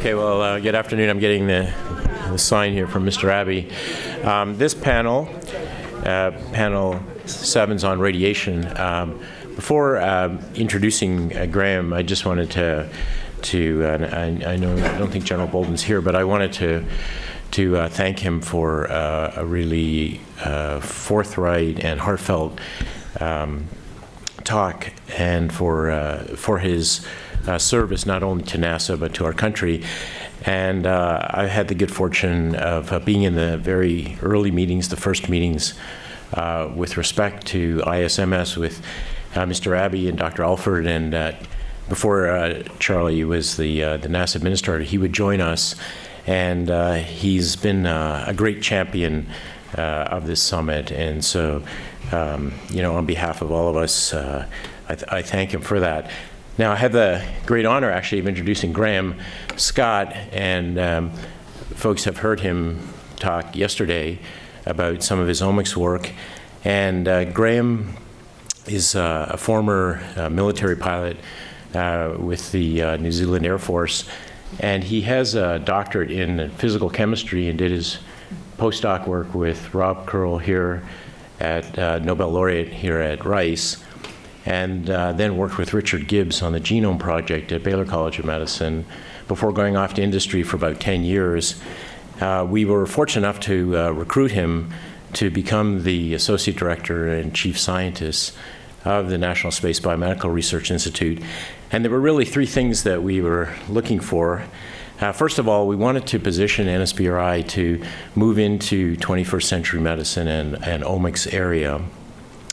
Okay, well, good afternoon. I'm getting the sign here from Mr. Abbey. This panel, panel 7's on radiation. Before introducing Graham, I just wanted to I don't think General Bolden's here, but I wanted to thank him for a really forthright and heartfelt talk, and for his service not only to NASA but to our country. And I had the good fortune of being in the very early meetings, the first meetings with respect to ISMS with Mr. Abbey and Dr. Alford, and before Charlie was the NASA administrator, he would join us, and he's been a great champion of this summit. And so, on behalf of all of us, I thank him for that. Now, I had the great honor, actually, of introducing Graham Scott, and folks have heard him talk yesterday about some of his omics work. And Graham is a former military pilot with the New Zealand Air Force, and he has a doctorate in physical chemistry and did his postdoc work with Rob Curl here at Nobel laureate here at Rice, and then worked with Richard Gibbs on the Genome Project at Baylor College of Medicine before going off to industry for about 10 years. We were fortunate enough to recruit him to become the Associate Director and Chief Scientist of the National Space Biomedical Research Institute. And there were really three things that we were looking for. First of all, we wanted to position NSBRI to move into 21st century medicine and omics area.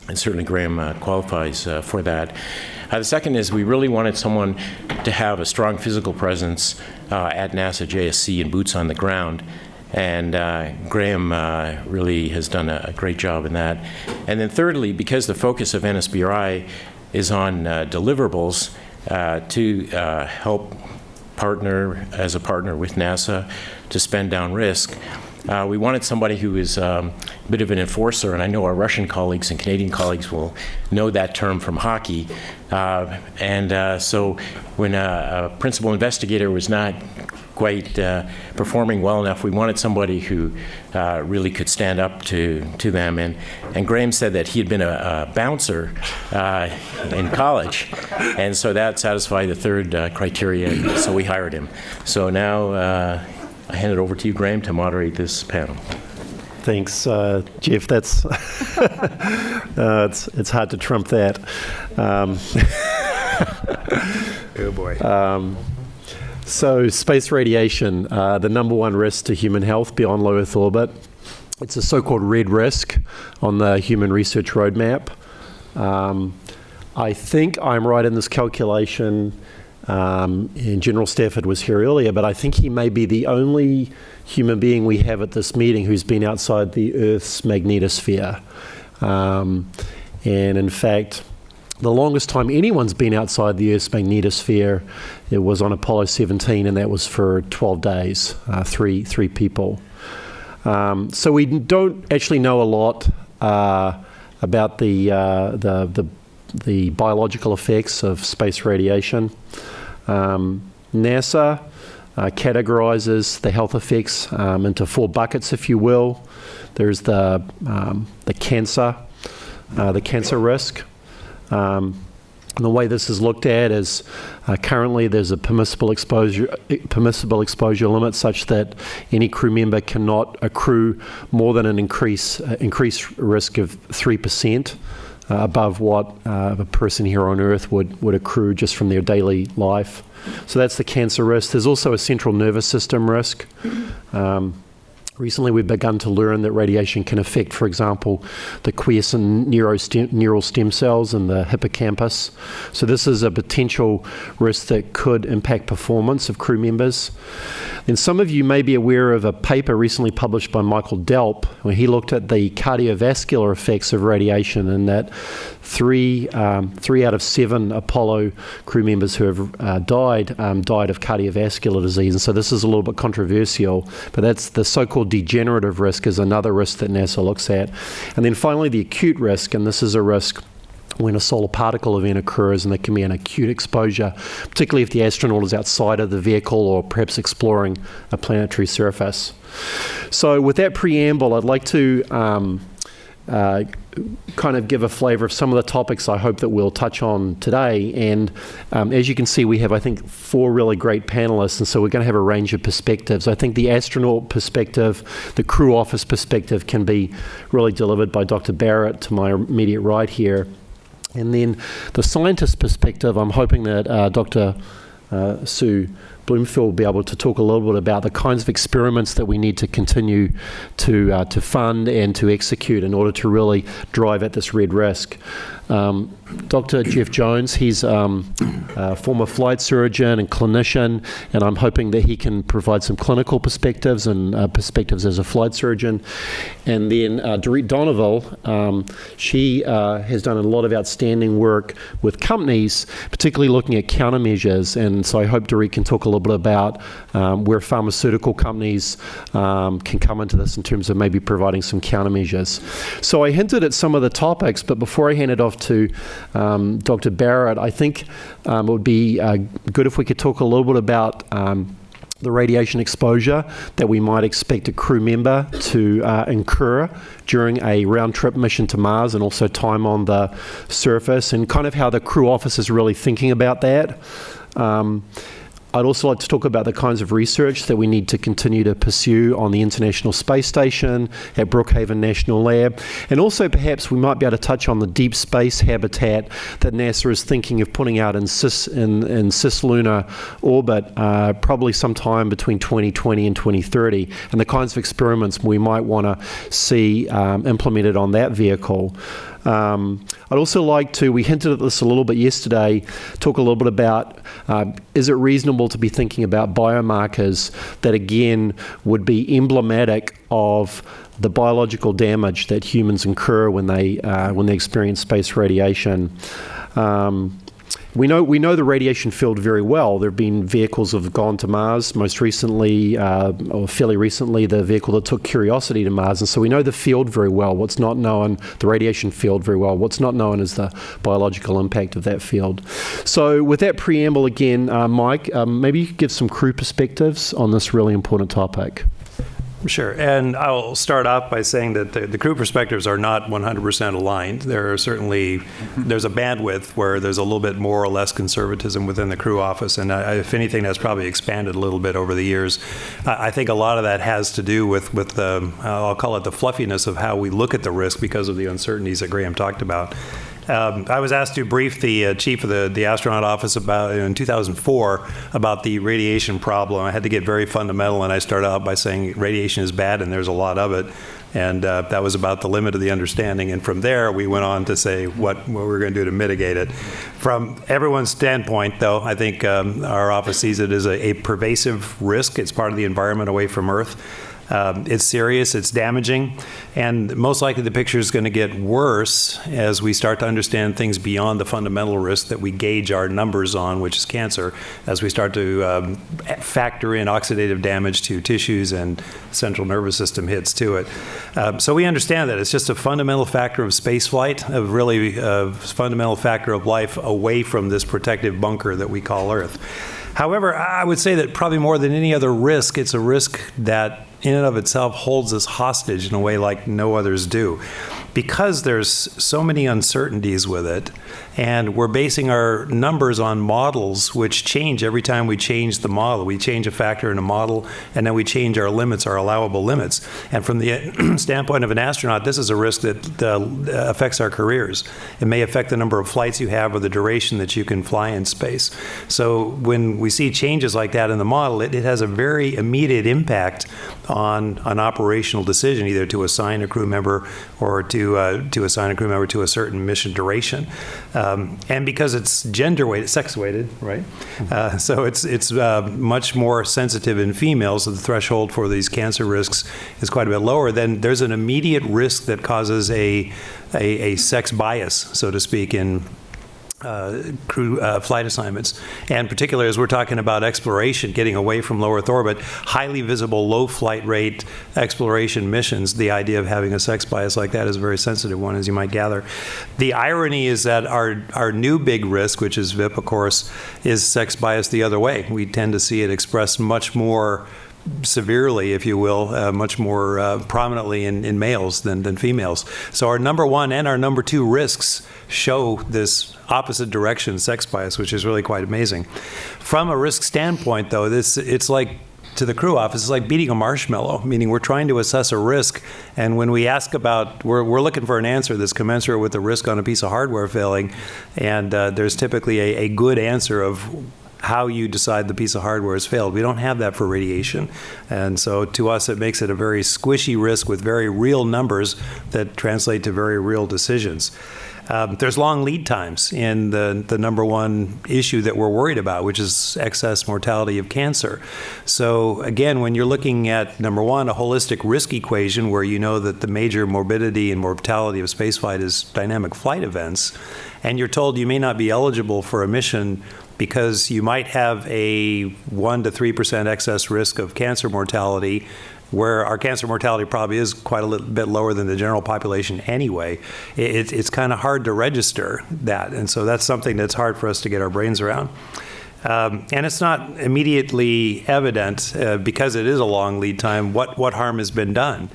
And certainly Graham qualifies for that. The second is we really wanted someone to have a strong physical presence at NASA JSC and boots on the ground. And Graham really has done a great job in that. And then thirdly, because the focus of NSBRI is on deliverables, to help partner as a partner with NASA to spend down risk, we wanted somebody who is a bit of an enforcer, and I know our Russian colleagues and Canadian colleagues will know that term from hockey. So when a principal investigator was not quite performing well enough, we wanted somebody who really could stand up to them. And Graham said that he had been a bouncer in college, and so that satisfied the third criteria, so we hired him. So now I hand it over to you, Graham, to moderate this panel. Thanks, Jeff. That's it's hard to trump that. Oh boy. So space radiation, the number one risk to human health beyond low Earth orbit. It's a so-called red risk on the human research roadmap. I think I'm right in this calculation. And General Stafford was here earlier, but I think he may be the only human being we have at this meeting who's been outside the Earth's magnetosphere. And in fact, the longest time anyone's been outside the Earth's magnetosphere, it was on Apollo 17, and that was for 12 days, three people. So we don't actually know a lot about the biological effects of space radiation. NASA categorizes the health effects into four buckets, if you will. There's the cancer risk. And the way this is looked at is currently there's a permissible exposure limit such that any crew member cannot accrue more than an increased risk of 3%. Above what a person here on Earth would accrue just from their daily life. So that's the cancer risk. There's also a central nervous system risk. Recently, we've begun to learn that radiation can affect, for example, the quiescent neural stem cells in the hippocampus. So this is a potential risk that could impact performance of crew members. And some of you may be aware of a paper recently published by Michael Delp, where he looked at the cardiovascular effects of radiation, and that three out of 7 Apollo crew members who have died of cardiovascular disease. And so this is a little bit controversial, but that's the so-called degenerative risk is another risk that NASA looks at. And then finally, the acute risk, and this is a risk when a solar particle event occurs, and there can be an acute exposure, particularly if the astronaut is outside of the vehicle or perhaps exploring a planetary surface. So with that preamble, I'd like to kind of give a flavour of some of the topics I hope that we'll touch on today. And as you can see, we have, I think, 4 really great panellists, and so we're going to have a range of perspectives. I think the astronaut perspective, the crew office perspective can be really delivered by Dr. Barrett to my immediate right here. And then the scientist perspective, I'm hoping that Dr. Sue Bloomfield will be able to talk a little bit about the kinds of experiments that we need to continue to fund and to execute in order to really drive at this red risk. Dr. Jeff Jones, he's a former flight surgeon and clinician, and I'm hoping that he can provide some clinical perspectives and perspectives as a flight surgeon. And then Dorit Donoval, she has done a lot of outstanding work with companies, particularly looking at countermeasures. And so I hope Dorit can talk a little bit about where pharmaceutical companies can come into this in terms of maybe providing some countermeasures. So I hinted at some of the topics, but before I hand it off to Dr. Barrett, I think it would be good if we could talk a little bit about the radiation exposure that we might expect a crew member to incur during a round-trip mission to Mars, and also time on the surface, and kind of how the crew office is really thinking about that. I'd also like to talk about the kinds of research that we need to continue to pursue on the International Space Station, at Brookhaven National Lab, and also perhaps we might be able to touch on the deep space habitat that NASA is thinking of putting out in cislunar orbit, probably sometime between 2020 and 2030, and the kinds of experiments we might want to see implemented on that vehicle. I'd also like to, we hinted at this a little bit yesterday, talk a little bit about is it reasonable to be thinking about biomarkers that again would be emblematic of the biological damage that humans incur when they experience space radiation. We know the radiation field very well. There have been vehicles that have gone to Mars, most recently, or fairly recently, the vehicle that took Curiosity to Mars. And so we know the field very well. What's not known, the radiation field very well. What's not known is the biological impact of that field. So with that preamble again, Mike, maybe you could give some crew perspectives on this really important topic. Sure, and I'll start off by saying that the crew perspectives are not 100% aligned. There are certainly, there's a bandwidth where there's a little bit more or less conservatism within the crew office, and if anything, that's probably expanded a little bit over the years. I think a lot of that has to do with the, I'll call it the fluffiness of how we look at the risk because of the uncertainties that Graham talked about. I was asked to brief the chief of the astronaut office about in 2004 about the radiation problem. I had to get very fundamental, and I started out by saying radiation is bad and there's a lot of it. And that was about the limit of the understanding. And from there, we went on to say what we're going to do to mitigate it. From everyone's standpoint, though, I think our office sees it as a pervasive risk. It's part of the environment away from Earth. It's serious, it's damaging, and most likely the picture is going to get worse as we start to understand things beyond the fundamental risk that we gauge our numbers on, which is cancer, as we start to factor in oxidative damage to tissues and central nervous system hits to it. So we understand that it's just a fundamental factor of spaceflight, a really fundamental factor of life away from this protective bunker that we call Earth. However, I would say that probably more than any other risk, it's a risk that in and of itself holds us hostage in a way like no others do. Because there's so many uncertainties with it, and we're basing our numbers on models which change every time we change the model. We change a factor in a model, and then we change our limits, our allowable limits. And from the standpoint of an astronaut, this is a risk that affects our careers. It may affect the number of flights you have or the duration that you can fly in space. So when we see changes like that in the model, it has a very immediate impact on an operational decision, either to assign a crew member or to assign a crew member to a certain mission duration. And because it's gender-weighted, sex-weighted, right? So it's much more sensitive in females, so the threshold for these cancer risks is quite a bit lower. Then there's an immediate risk that causes a sex bias, so to speak, in crew flight assignments. And particularly as we're talking about exploration, getting away from low Earth orbit, highly visible, low flight rate exploration missions, the idea of having a sex bias like that is a very sensitive one, as you might gather. The irony is that our new big risk, which is VIP, of course, is sex bias the other way. We tend to see it expressed much more severely, if you will, much more prominently in males than females. So our number one and our number two risks show this opposite direction, sex bias, which is really quite amazing. From a risk standpoint, though, it's like, to the crew office, it's like beating a marshmallow, meaning we're trying to assess a risk, and when we ask about, we're looking for an answer that's commensurate with the risk on a piece of hardware failing, and there's typically a good answer of how you decide the piece of hardware has failed. We don't have that for radiation. And so to us, it makes it a very squishy risk with very real numbers that translate to very real decisions. There's long lead times in the number one issue that we're worried about, which is excess mortality of cancer. So again, when you're looking at, number one, a holistic risk equation where you know that the major morbidity and mortality of spaceflight is dynamic flight events, and you're told you may not be eligible for a mission because you might have a 1 to 3% excess risk of cancer mortality, where our cancer mortality probably is quite a little bit lower than the general population anyway. It's kind of hard to register that, and so that's something that's hard for us to get our brains around. And it's not immediately evident, because it is a long lead time, what harm has been done.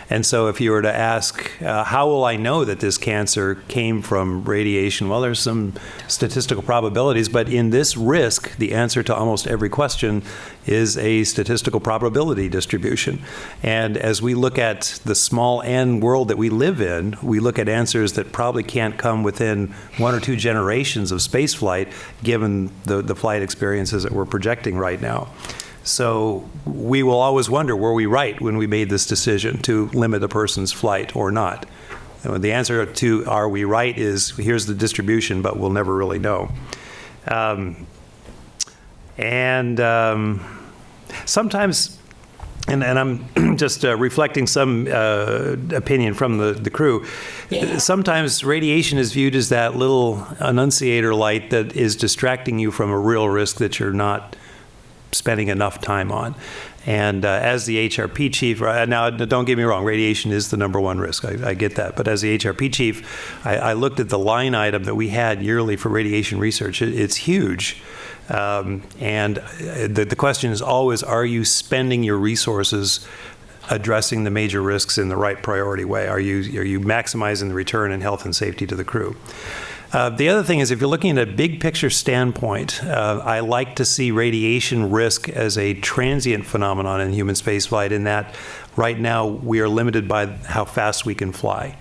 And so if you were to ask, how will I know that this cancer came from radiation? Well, there's some statistical probabilities, but in this risk, the answer to almost every question is a statistical probability distribution. And as we look at the small n world that we live in, we look at answers that probably can't come within 1 or 2 generations of spaceflight, given the flight experiences that we're projecting right now. So we will always wonder, were we right when we made this decision to limit a person's flight or not? The answer to are we right is, here's the distribution, but we'll never really know. Sometimes, and I'm just reflecting some opinion from the crew, sometimes radiation is viewed as that little annunciator light that is distracting you from a real risk that you're not spending enough time on. And as the HRP chief, now don't get me wrong, radiation is the number one risk, I get that, but as the HRP chief, I looked at the line item that we had yearly for radiation research. It's huge. And the question is always, are you spending your resources addressing the major risks in the right priority way? Are you maximizing the return in health and safety to the crew? The other thing is, if you're looking at a big picture standpoint, I like to see radiation risk as a transient phenomenon in human spaceflight, in that right now we are limited by how fast we can fly.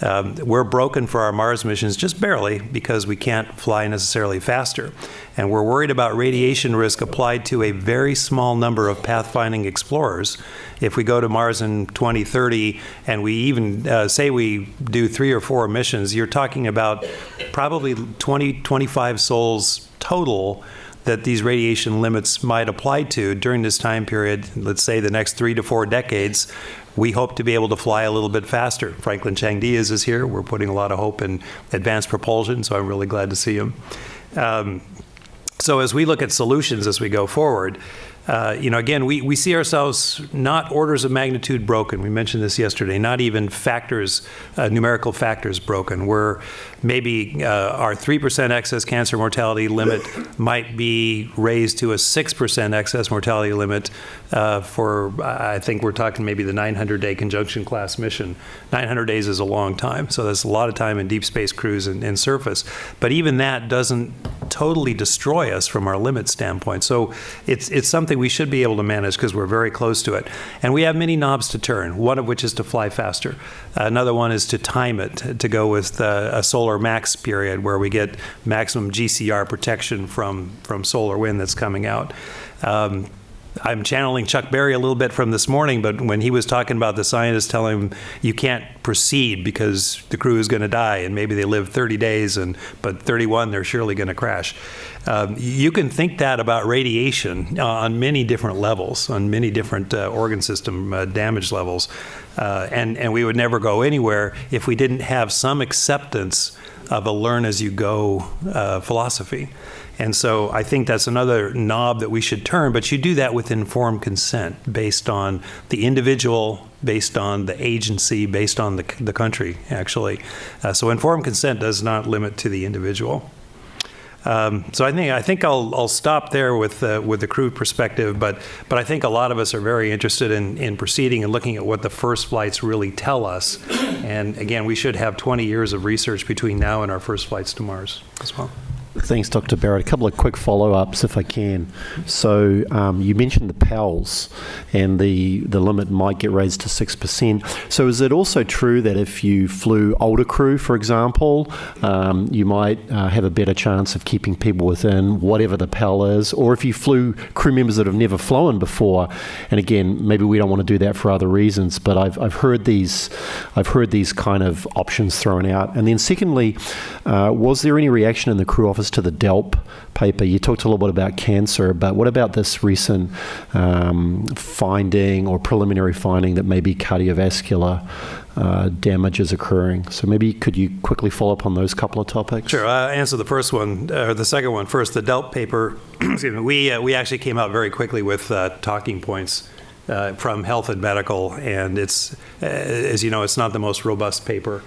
We're broken for our Mars missions just barely because we can't fly necessarily faster. And we're worried about radiation risk applied to a very small number of pathfinding explorers. If we go to Mars in 2030 and we even say we do 3 or 4 missions, you're talking about probably 20, 25 souls total that these radiation limits might apply to during this time period, let's say the next 3 to 4 decades. We hope to be able to fly a little bit faster. Franklin Chang Diaz is here. We're putting a lot of hope in advanced propulsion, so I'm really glad to see him. So as we look at solutions as we go forward, again, we see ourselves not orders of magnitude broken. We mentioned this yesterday, not even factors, numerical factors broken. We're maybe our 3% excess cancer mortality limit might be raised to a 6% excess mortality limit for, I think we're talking maybe the 900-day conjunction class mission. 900 days is a long time, so that's a lot of time in deep space cruise and surface. But even that doesn't totally destroy us from our limit standpoint. So it's something we should be able to manage because we're very close to it. And we have many knobs to turn, one of which is to fly faster. Another one is to time it, to go with a solar max period where we get maximum GCR protection from solar wind that's coming out. I'm channeling Chuck Berry a little bit from this morning, but when he was talking about the scientists telling him you can't proceed because the crew is going to die and maybe they live 30 days, but 31 they're surely going to crash. You can think that about radiation on many different levels, on many different organ system damage levels. And we would never go anywhere if we didn't have some acceptance of a learn-as-you-go philosophy. And so I think that's another knob that we should turn, but you do that with informed consent based on the individual, based on the agency, based on the country, actually. So informed consent does not limit to the individual. So I think I'll stop there with the crew perspective, but I think a lot of us are very interested in proceeding and looking at what the first flights really tell us. And again, we should have 20 years of research between now and our first flights to Mars as well. Thanks, Dr. Barrett. A couple of quick follow-ups, if I can. So you mentioned the PALs, and the limit might get raised to 6%. So is it also true that if you flew older crew, for example, you might have a better chance of keeping people within whatever the PAL is? Or if you flew crew members that have never flown before, and again, maybe we don't want to do that for other reasons, but I've heard these kind of options thrown out. And then secondly, was there any reaction in the crew office to the DELP paper? You talked a little bit about cancer, but what about this recent finding or preliminary finding that maybe cardiovascular damage is occurring? So maybe could you quickly follow up on those couple of topics? Sure. I'll answer the first one, or the second one first. The DELP paper, excuse me, we actually came out very quickly with talking points from Health and Medical, and it's, as you know, it's not the most robust paper.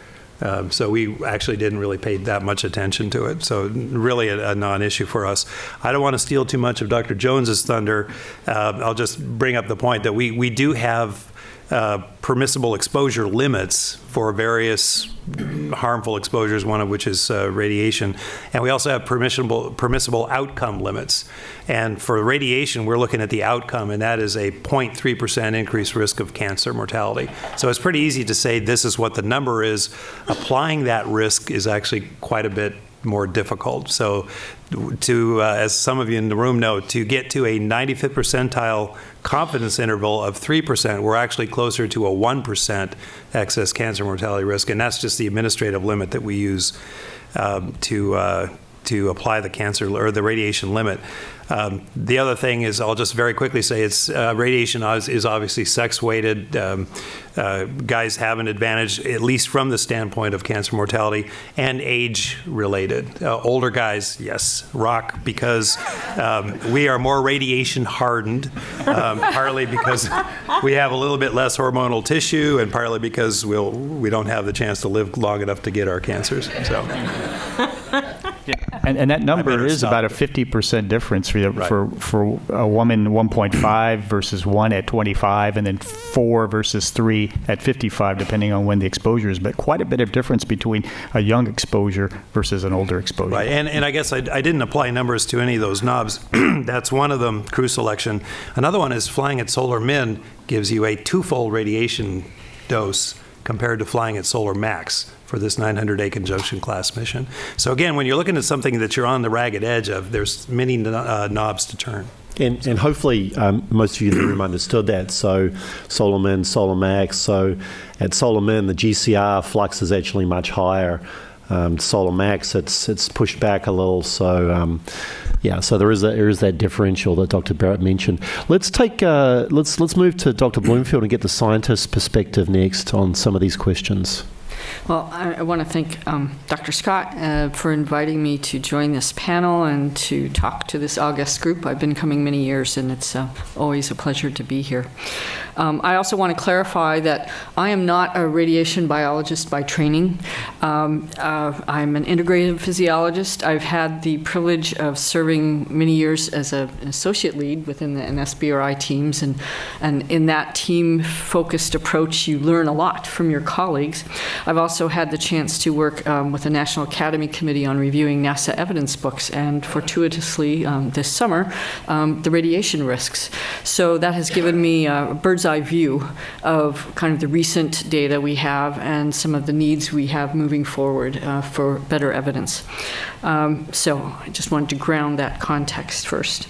So we actually didn't really pay that much attention to it. So really a non-issue for us. I don't want to steal too much of Dr. Jones's thunder. I'll just bring up the point that we do have permissible exposure limits for various harmful exposures, one of which is radiation. And we also have permissible outcome limits. And for radiation, we're looking at the outcome, and that is a 0.3% increased risk of cancer mortality. So it's pretty easy to say this is what the number is. Applying that risk is actually quite a bit more difficult. So as some of you in the room know, to get to a 95th percentile confidence interval of 3%, we're actually closer to a 1% excess cancer mortality risk, and that's just the administrative limit that we use to apply the cancer or the radiation limit. The other thing is, I'll just very quickly say, it's radiation is obviously sex-weighted. Guys have an advantage, at least from the standpoint of cancer mortality, and age-related. Older guys, yes, rock, because we are more radiation-hardened, partly because we have a little bit less hormonal tissue, and partly because we don't have the chance to live long enough to get our cancers. So. Yeah. And that number is about a 50% difference for a woman, 1.5 versus 1 at 25, and then 4 versus 3 at 55, depending on when the exposure is. But quite a bit of difference between a young exposure versus an older exposure. Right, and I guess I didn't apply numbers to any of those knobs. That's one of them, crew selection. Another one is flying at Solar Min gives you a twofold radiation dose compared to flying at Solar Max for this 900-day conjunction class mission. So again, when you're looking at something that you're on the ragged edge of, there's many knobs to turn. And hopefully most of you in the room understood that. So Solar Min, Solar Max. So at Solar Min, the GCR flux is actually much higher. Solar Max, it's pushed back a little. So so there is that differential that Dr. Barrett mentioned. Let's move to Dr. Bloomfield and get the scientist's perspective next on some of these questions. Well, I want to thank Dr. Scott for inviting me to join this panel and to talk to this august group. I've been coming many years, and it's always a pleasure to be here. I also want to clarify that I am not a radiation biologist by training. I'm an integrative physiologist. I've had the privilege of serving many years as an associate lead within the NSBRI teams, and in that team-focused approach, you learn a lot from your colleagues. I've also had the chance to work with the National Academy Committee on reviewing NASA evidence books, and fortuitously this summer, the radiation risks. So that has given me a bird's eye view of kind of the recent data we have and some of the needs we have moving forward for better evidence. So I just wanted to ground that context first.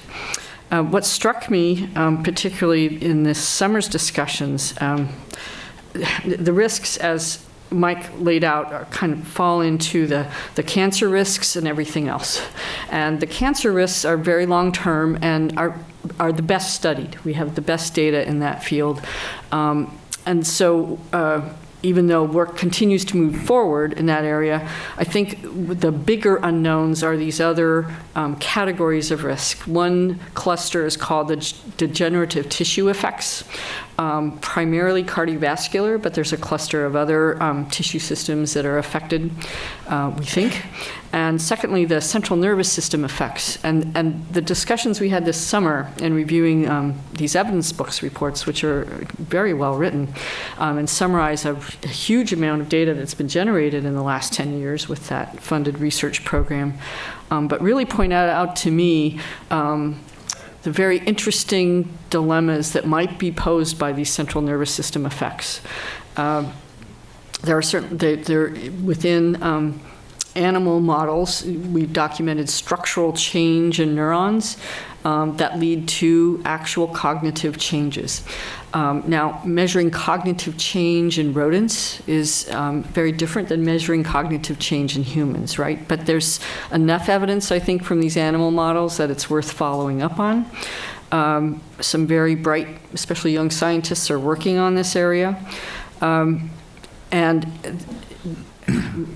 What struck me, particularly in this summer's discussions, the risks, as Mike laid out, are kind of fall into the cancer risks and everything else. And the cancer risks are very long-term and are the best studied. We have the best data in that field. And so even though work continues to move forward in that area, I think the bigger unknowns are these other categories of risk. One cluster is called the degenerative tissue effects, primarily cardiovascular, but there's a cluster of other tissue systems that are affected, we think. And secondly, the central nervous system effects. And the discussions we had this summer in reviewing these evidence books reports, which are very well written, and summarize a huge amount of data that's been generated in the last 10 years with that funded research program, but really point out to me the very interesting dilemmas that might be posed by these central nervous system effects. There are certain, they're within animal models, we've documented structural change in neurons that lead to actual cognitive changes. Now, measuring cognitive change in rodents is very different than measuring cognitive change in humans, right? But there's enough evidence, I think, from these animal models that it's worth following up on. Some very bright, especially young scientists, are working on this area. And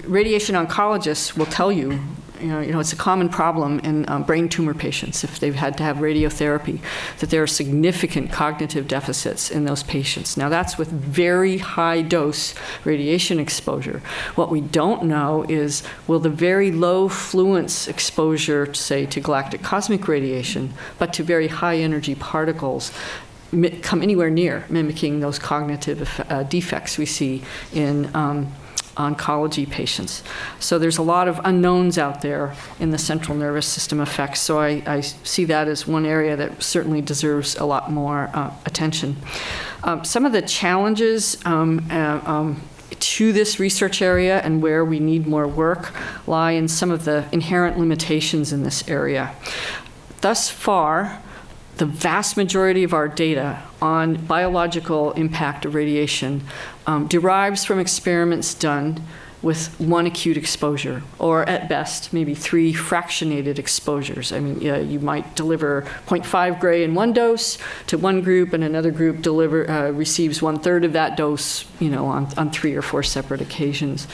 radiation oncologists will tell you, it's a common problem in brain tumor patients, if they've had to have radiotherapy, that there are significant cognitive deficits in those patients. Now, that's with very high dose radiation exposure. What we don't know is, will the very low fluence exposure, say, to galactic cosmic radiation, but to very high energy particles, come anywhere near mimicking those cognitive defects we see in oncology patients. So there's a lot of unknowns out there in the central nervous system effects. So I see that as one area that certainly deserves a lot more attention. Some of the challenges to this research area and where we need more work lie in some of the inherent limitations in this area. Thus far, the vast majority of our data on biological impact of radiation derives from experiments done with one acute exposure, or at best, maybe 3 fractionated exposures. I mean, you might deliver 0.5 gray in one dose to one group, and another group receives 1/3 of that dose, on 3 or 4 separate occasions,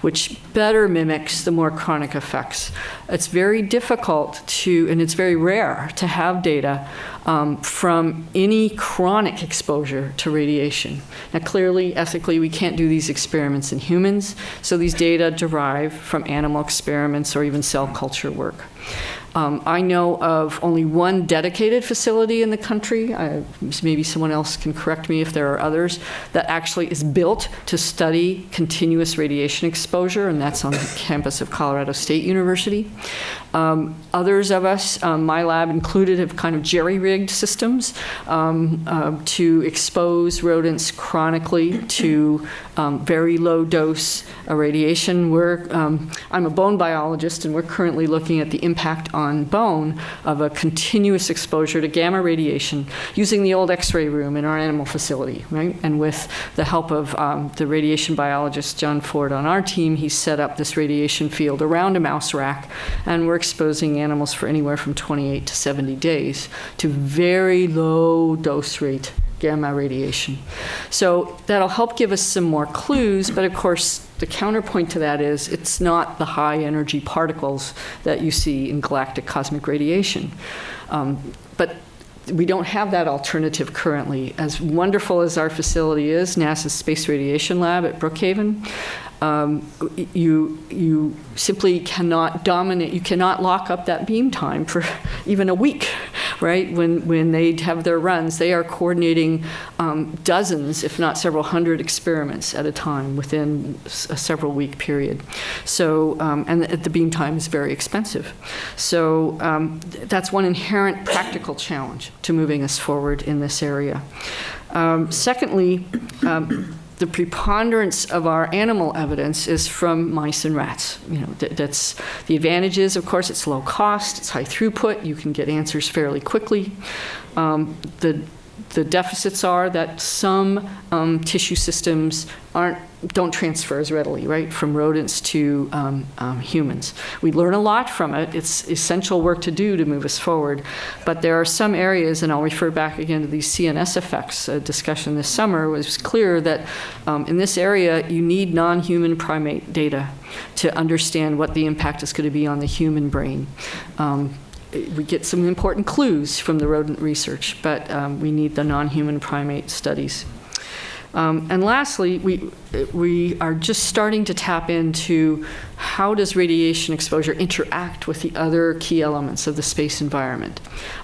which better mimics the more chronic effects. It's very difficult and it's very rare to have data from any chronic exposure to radiation. Now, clearly, ethically, we can't do these experiments in humans, so these data derive from animal experiments or even cell culture work. I know of only one dedicated facility in the country, maybe someone else can correct me if there are others, that actually is built to study continuous radiation exposure, and that's on the campus of Colorado State University. Others of us, my lab included, have kind of jerry-rigged systems to expose rodents chronically to very low dose radiation. I'm a bone biologist, and we're currently looking at the impact on bone of a continuous exposure to gamma radiation using the old X-ray room in our animal facility, right? And with the help of the radiation biologist John Ford on our team, he set up this radiation field around a mouse rack, and we're exposing animals for anywhere from 28 to 70 days to very low dose rate gamma radiation. So that'll help give us some more clues, but of course, the counterpoint to that is it's not the high energy particles that you see in galactic cosmic radiation. But we don't have that alternative currently. As wonderful as our facility is, NASA's Space Radiation Lab at Brookhaven, you simply cannot dominate, you cannot lock up that beam time for even a week, right? When they have their runs, they are coordinating dozens, if not several hundred experiments at a time within a several week period. So, and the beam time is very expensive. So that's one inherent practical challenge to moving us forward in this area. Secondly, the preponderance of our animal evidence is from mice and rats. That's the advantage is, of course, it's low cost, it's high throughput, you can get answers fairly quickly. The the deficits are that some tissue systems don't transfer as readily, right, from rodents to humans. We learn a lot from it. It's essential work to do to move us forward. But there are some areas, and I'll refer back again to these CNS effects. A discussion this summer was clear that in this area, you need non-human primate data to understand what the impact is going to be on the human brain. We get some important clues from the rodent research, but we need the non-human primate studies. And lastly, we are just starting to tap into how does radiation exposure interact with the other key elements of the space environment.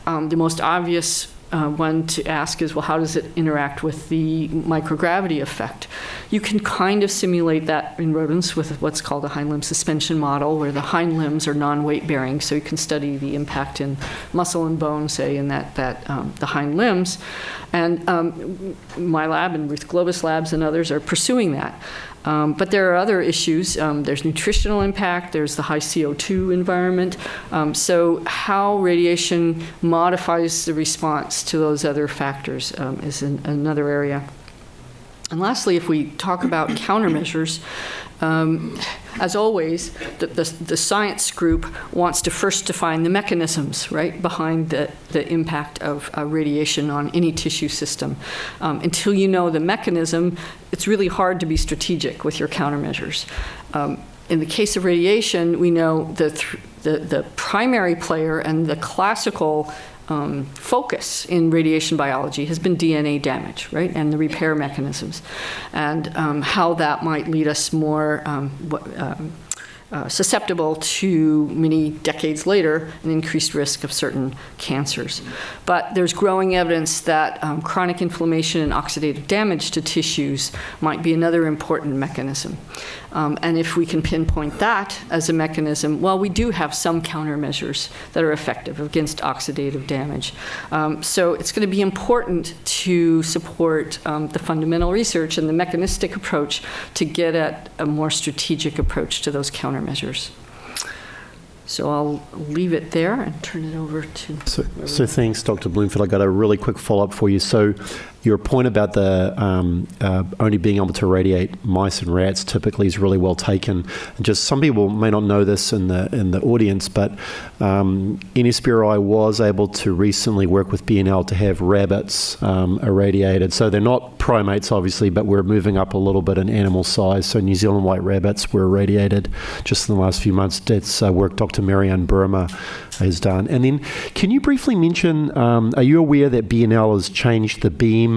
The most obvious one to ask is, well, how does it interact with the microgravity effect? You can kind of simulate that in rodents with what's called a hind limb suspension model, where the hind limbs are non-weight bearing, so you can study the impact in muscle and bone, say, in the hind limbs. And my lab and Ruth Globus labs and others are pursuing that. But there are other issues. There's nutritional impact. There's the high CO2 environment. So how radiation modifies the response to those other factors is another area. And lastly, if we talk about countermeasures, as always, the science group wants to first define the mechanisms, right, behind the impact of radiation on any tissue system. Until you know the mechanism, it's really hard to be strategic with your countermeasures. In the case of radiation, we know the primary player and the classical focus in radiation biology has been DNA damage, right, and the repair mechanisms, and how that might lead us more susceptible to, many decades later, an increased risk of certain cancers. But there's growing evidence that chronic inflammation and oxidative damage to tissues might be another important mechanism. And if we can pinpoint that as a mechanism, well, we do have some countermeasures that are effective against oxidative damage. So it's going to be important to support the fundamental research and the mechanistic approach to get at a more strategic approach to those countermeasures. So I'll leave it there and turn it over to... So thanks, Dr. Bloomfield. I got a really quick follow-up for you. So your point about the only being able to irradiate mice and rats typically is really well taken. Just some people may not know this in the audience, but NSBRI was able to recently work with BNL to have rabbits irradiated. So they're not primates, obviously, but we're moving up a little bit in animal size. So New Zealand white rabbits were irradiated just in the last few months. That's work Dr. Marianne Burma has done. And then can you briefly mention, are you aware that BNL has changed the beam?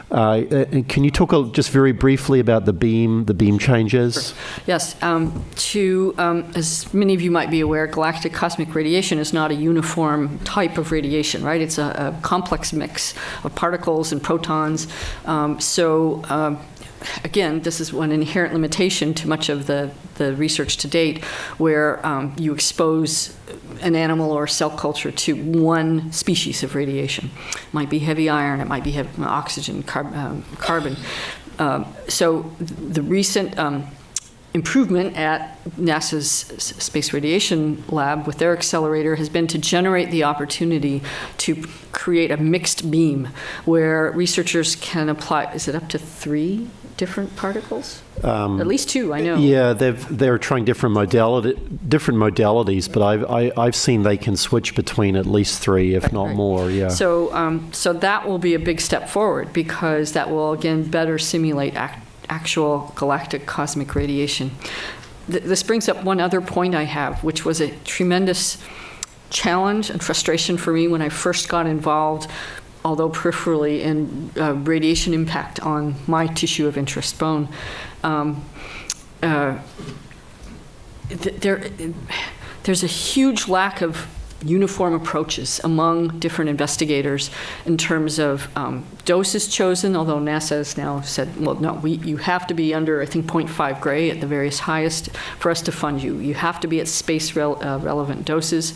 Can you talk just very briefly about the beam changes? Sure. Yes. As many of you might be aware, galactic cosmic radiation is not a uniform type of radiation, right? It's a complex mix of particles and protons. Again, this is one inherent limitation to much of the research to date, where you expose an animal or cell culture to one species of radiation. It might be heavy iron, it might be heavy oxygen, carbon. So the recent improvement at NASA's Space Radiation Lab with their accelerator has been to generate the opportunity to create a mixed beam where researchers can apply, is it up to 3 different particles? At least 2, I know. Yeah, they're trying different modalities, but I've seen they can switch between at least 3, if not more. Yeah. So that will be a big step forward, because that will again better simulate actual galactic cosmic radiation. This brings up one other point I have, which was a tremendous challenge and frustration for me when I first got involved, although peripherally, in radiation impact on my tissue of interest, bone. There's a huge lack of uniform approaches among different investigators in terms of doses chosen, although NASA has now said, well, no, you have to be under, I think, 0.5 gray at the various highest for us to fund you. You have to be at space relevant doses.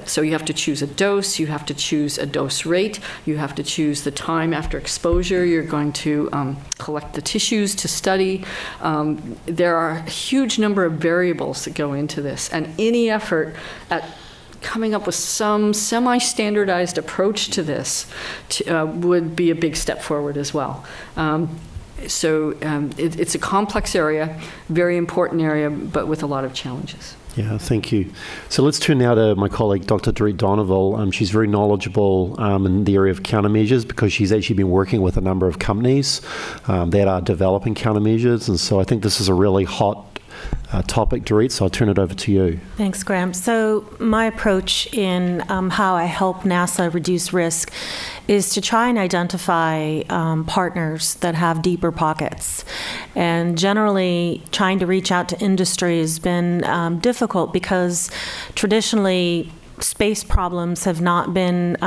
So you have to choose a dose, you have to choose a dose rate, you have to choose the time after exposure you're going to collect the tissues to study. There are a huge number of variables that go into this, and any effort at coming up with some semi-standardized approach to this would be a big step forward as well. It's a complex area, very important area, but with a lot of challenges. Yeah, thank you. So let's turn now to my colleague, Dr. Dorit Donoval. She's very knowledgeable in the area of countermeasures because she's actually been working with a number of companies that are developing countermeasures. And so I think this is a really hot topic, Dorit, so I'll turn it over to you. Thanks, Graham. So my approach in how I help NASA reduce risk is to try and identify partners that have deeper pockets. And generally, trying to reach out to industry has been difficult because traditionally, space problems have not been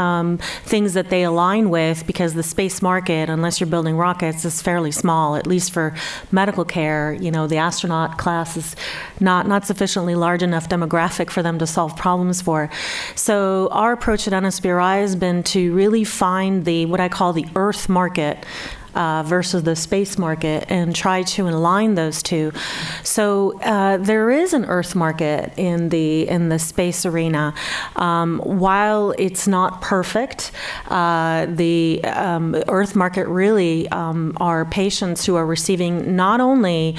things that they align with because the space market, unless you're building rockets, is fairly small, at least for medical care. The astronaut class is not sufficiently large enough demographic for them to solve problems for. So our approach at NSBRI has been to really find what I call the Earth market versus the space market and try to align those two. So there is an Earth market in the space arena. While it's not perfect, the Earth market really are patients who are receiving not only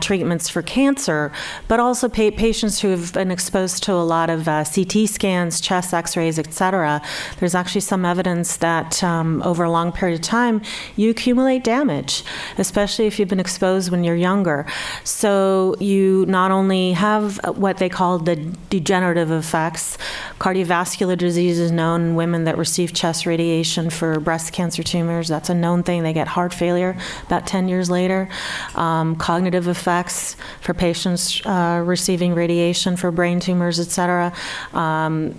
treatments for cancer, but also patients who have been exposed to a lot of CT scans, chest x-rays, etc. There's actually some evidence that over a long period of time, you accumulate damage, especially if you've been exposed when you're younger. So you not only have what they call the degenerative effects. Cardiovascular disease is known in women that receive chest radiation for breast cancer tumors. That's a known thing. They get heart failure about 10 years later. Cognitive effects for patients receiving radiation for brain tumors, etc.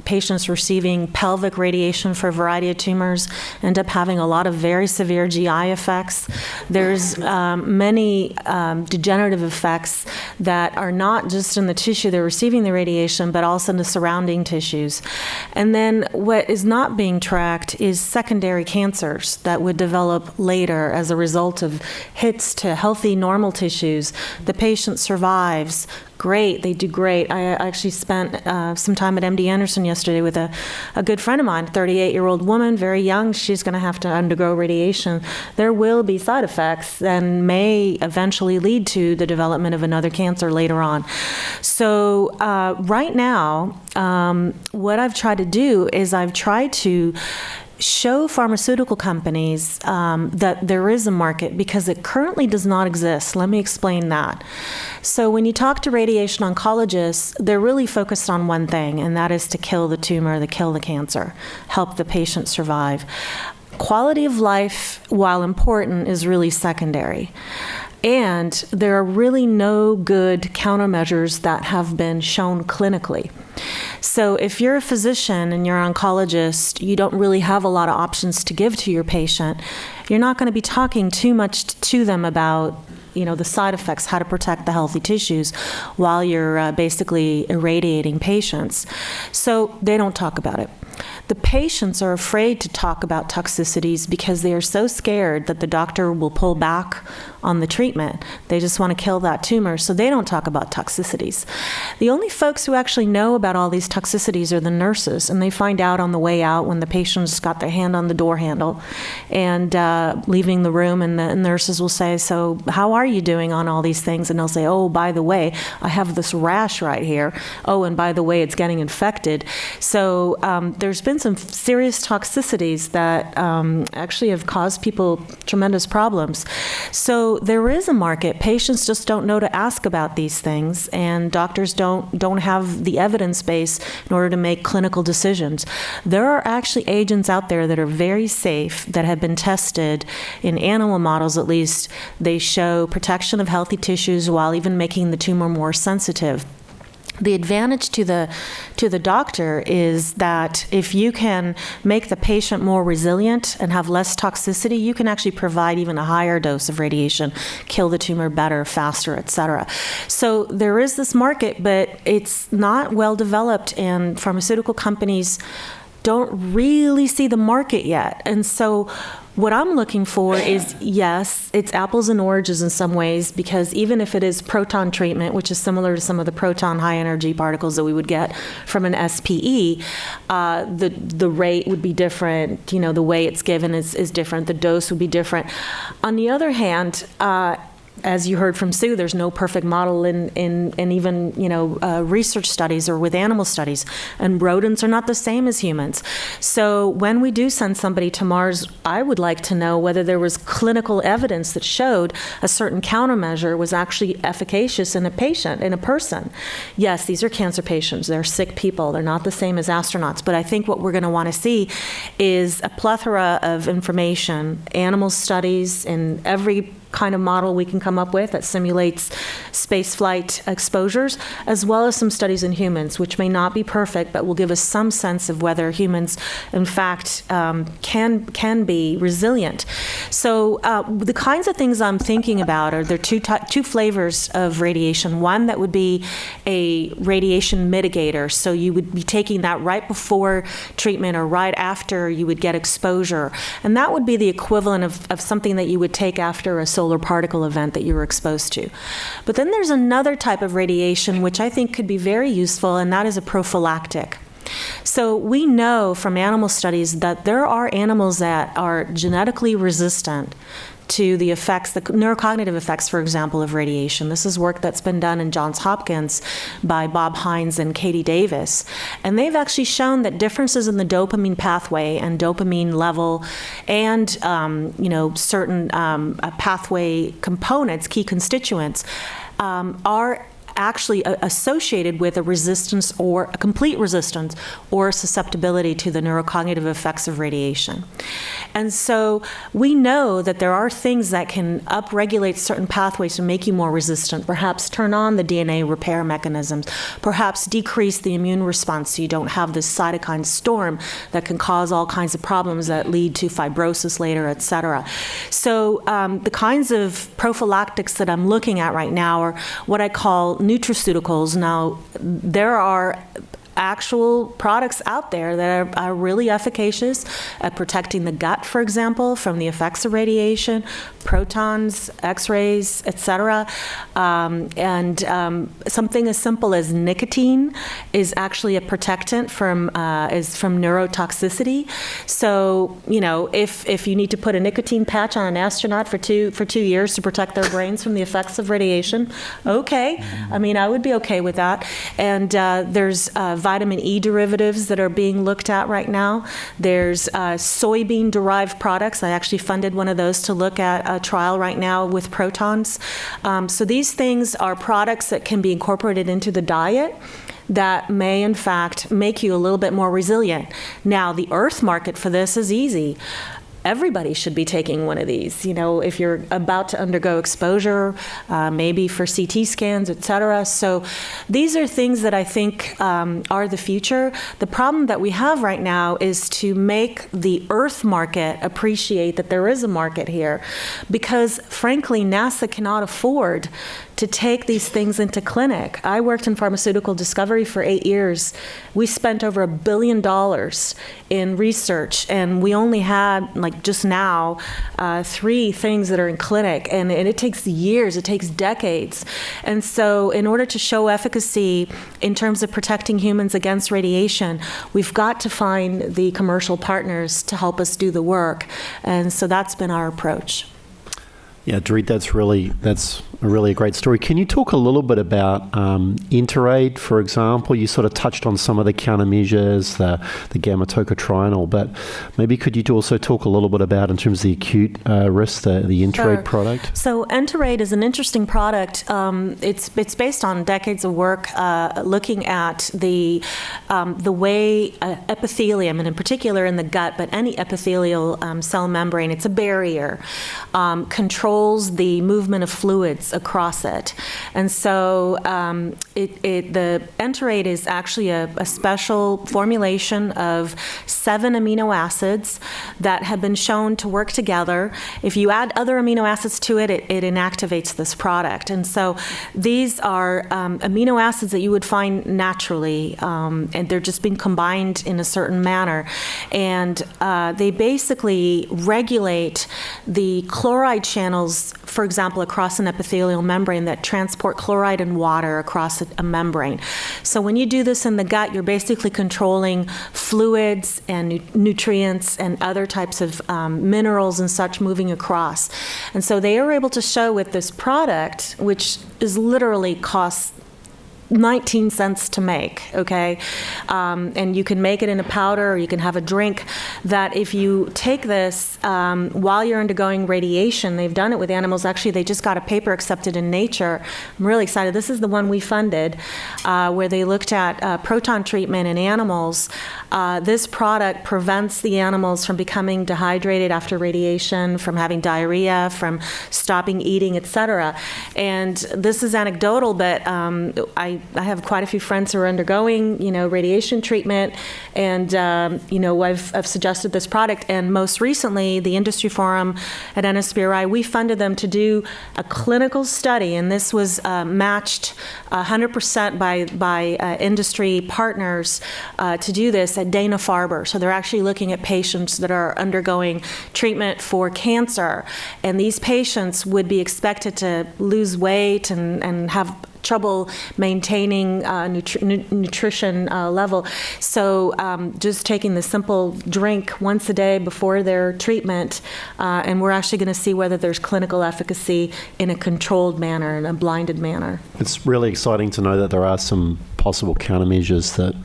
Patients receiving pelvic radiation for a variety of tumors end up having a lot of very severe GI effects. There's many degenerative effects that are not just in the tissue they're receiving the radiation, but also in the surrounding tissues. And then what is not being tracked is secondary cancers that would develop later as a result of hits to healthy, normal tissues. The patient survives. Great, they do great. I actually spent some time at MD Anderson yesterday with a good friend of mine, 38-year-old woman, very young. She's going to have to undergo radiation. There will be side effects and may eventually lead to the development of another cancer later on. So right now, what I've tried to do is I've tried to show pharmaceutical companies that there is a market because it currently does not exist. Let me explain that. So when you talk to radiation oncologists, they're really focused on one thing, and that is to kill the tumor, to kill the cancer, help the patient survive. Quality of life, while important, is really secondary. And there are really no good countermeasures that have been shown clinically. So if you're a physician and you're an oncologist, you don't really have a lot of options to give to your patient. You're not going to be talking too much to them about the side effects, how to protect the healthy tissues while you're basically irradiating patients. So they don't talk about it. The patients are afraid to talk about toxicities because they are so scared that the doctor will pull back on the treatment. They just want to kill that tumor, so they don't talk about toxicities. The only folks who actually know about all these toxicities are the nurses, and they find out on the way out when the patient's got their hand on the door handle and leaving the room, and the nurses will say, "So how are you doing on all these things?" And they'll say, "Oh, by the way, I have this rash right here. Oh, and by the way, it's getting infected." So there's been some serious toxicities that actually have caused people tremendous problems. So there is a market. Patients just don't know to ask about these things, and doctors don't have the evidence base in order to make clinical decisions. There are actually agents out there that are very safe that have been tested in animal models, at least. They show protection of healthy tissues while even making the tumor more sensitive. The advantage to the doctor is that if you can make the patient more resilient and have less toxicity, you can actually provide even a higher dose of radiation, kill the tumor better, faster, etc. So there is this market, but it's not well developed, and pharmaceutical companies don't really see the market yet. And so What I'm looking for is, yes, it's apples and oranges in some ways, because even if it is proton treatment, which is similar to some of the proton high energy particles that we would get from an SPE, the rate would be different, the way it's given is different, the dose would be different. On the other hand, as you heard from Sue, there's no perfect model in even, research studies or with animal studies. And rodents are not the same as humans. So when we do send somebody to Mars, I would like to know whether there was clinical evidence that showed a certain countermeasure was actually efficacious in a patient, in a person. Yes, these are cancer patients. They're sick people. They're not the same as astronauts. But I think what we're going to want to see is a plethora of information, animal studies in every kind of model we can come up with that simulates spaceflight exposures, as well as some studies in humans, which may not be perfect, but will give us some sense of whether humans, in fact, can be resilient. So the kinds of things I'm thinking about are there are two flavors of radiation. One that would be a radiation mitigator, so you would be taking that right before treatment or right after you would get exposure, and that would be the equivalent of something that you would take after a solar particle event that you were exposed to. But then there's another type of radiation which I think could be very useful, and that is a prophylactic. So we know from animal studies that there are animals that are genetically resistant to the effects, the neurocognitive effects, for example, of radiation. This is work that's been done in Johns Hopkins by Bob Hines and Katie Davis. And they've actually shown that differences in the dopamine pathway and dopamine level and, certain pathway components, key constituents, are actually associated with a resistance or a complete resistance or susceptibility to the neurocognitive effects of radiation. And so we know that there are things that can upregulate certain pathways to make you more resistant, perhaps turn on the DNA repair mechanisms, perhaps decrease the immune response so you don't have this cytokine storm that can cause all kinds of problems that lead to fibrosis later, et cetera. So the kinds of prophylactics that I'm looking at right now are what I call nutraceuticals. Now, there are actual products out there that are really efficacious at protecting the gut, for example, from the effects of radiation, protons, x-rays, etc. Something as simple as nicotine is actually a protectant from neurotoxicity. So, if you need to put a nicotine patch on an astronaut for two years to protect their brains from the effects of radiation, okay. I would be okay with that. And there's vitamin E derivatives that are being looked at right now. There's soybean-derived products. I actually funded one of those to look at a trial right now with protons. So these things are products that can be incorporated into the diet that may, in fact, make you a little bit more resilient. Now, the Earth market for this is easy. Everybody should be taking one of these. If you're about to undergo exposure, maybe for CT scans, et cetera. So these are things that I think are the future. The problem that we have right now is to make the Earth market appreciate that there is a market here, because frankly, NASA cannot afford to take these things into clinic. I worked in pharmaceutical discovery for 8 years. We spent over $1 billion in research, and we only had, just now, 3 things that are in clinic, and it takes years, it takes decades. And so in order to show efficacy in terms of protecting humans against radiation, we've got to find the commercial partners to help us do the work. And so that's been our approach. Yeah, Dorit, that's really a great story. Can you talk a little bit about Interaid, for example? You sort of touched on some of the countermeasures, the gamma-tocotrienol, but maybe could you also talk a little bit about, in terms of the acute risk, the Interaid product? So Interaid is an interesting product. It's based on decades of work looking at the way epithelium, and in particular in the gut, but any epithelial cell membrane, it's a barrier, controls the movement of fluids across it. And so the enterate is actually a special formulation of 7 amino acids that have been shown to work together. If you add other amino acids to it, it inactivates this product. And so these are amino acids that you would find naturally, and they're just being combined in a certain manner. And they basically regulate the chloride channels, for example, across an epithelial membrane that transport chloride and water across a membrane. So when you do this in the gut, you're basically controlling fluids and nutrients and other types of minerals and such moving across. And so they are able to show with this product, which is literally costs 19 cents to make, okay? And you can make it in a powder or you can have a drink, that if you take this while you're undergoing radiation, they've done it with animals. Actually, they just got a paper accepted in Nature. I'm really excited. This is the one we funded, where they looked at proton treatment in animals. This product prevents the animals from becoming dehydrated after radiation, from having diarrhea, from stopping eating, et cetera. And this is anecdotal, but I have quite a few friends who are undergoing, radiation treatment, and I've suggested this product. And most recently, the industry forum at NSBRI, we funded them to do a clinical study, and this was matched 100% by industry partners to do this at Dana-Farber. So they're actually looking at patients that are undergoing treatment for cancer, and these patients would be expected to lose weight and have trouble maintaining nutrition level. So just taking the simple drink once a day before their treatment, and we're actually going to see whether there's clinical efficacy in a controlled manner, in a blinded manner. It's really exciting to know that there are some possible countermeasures that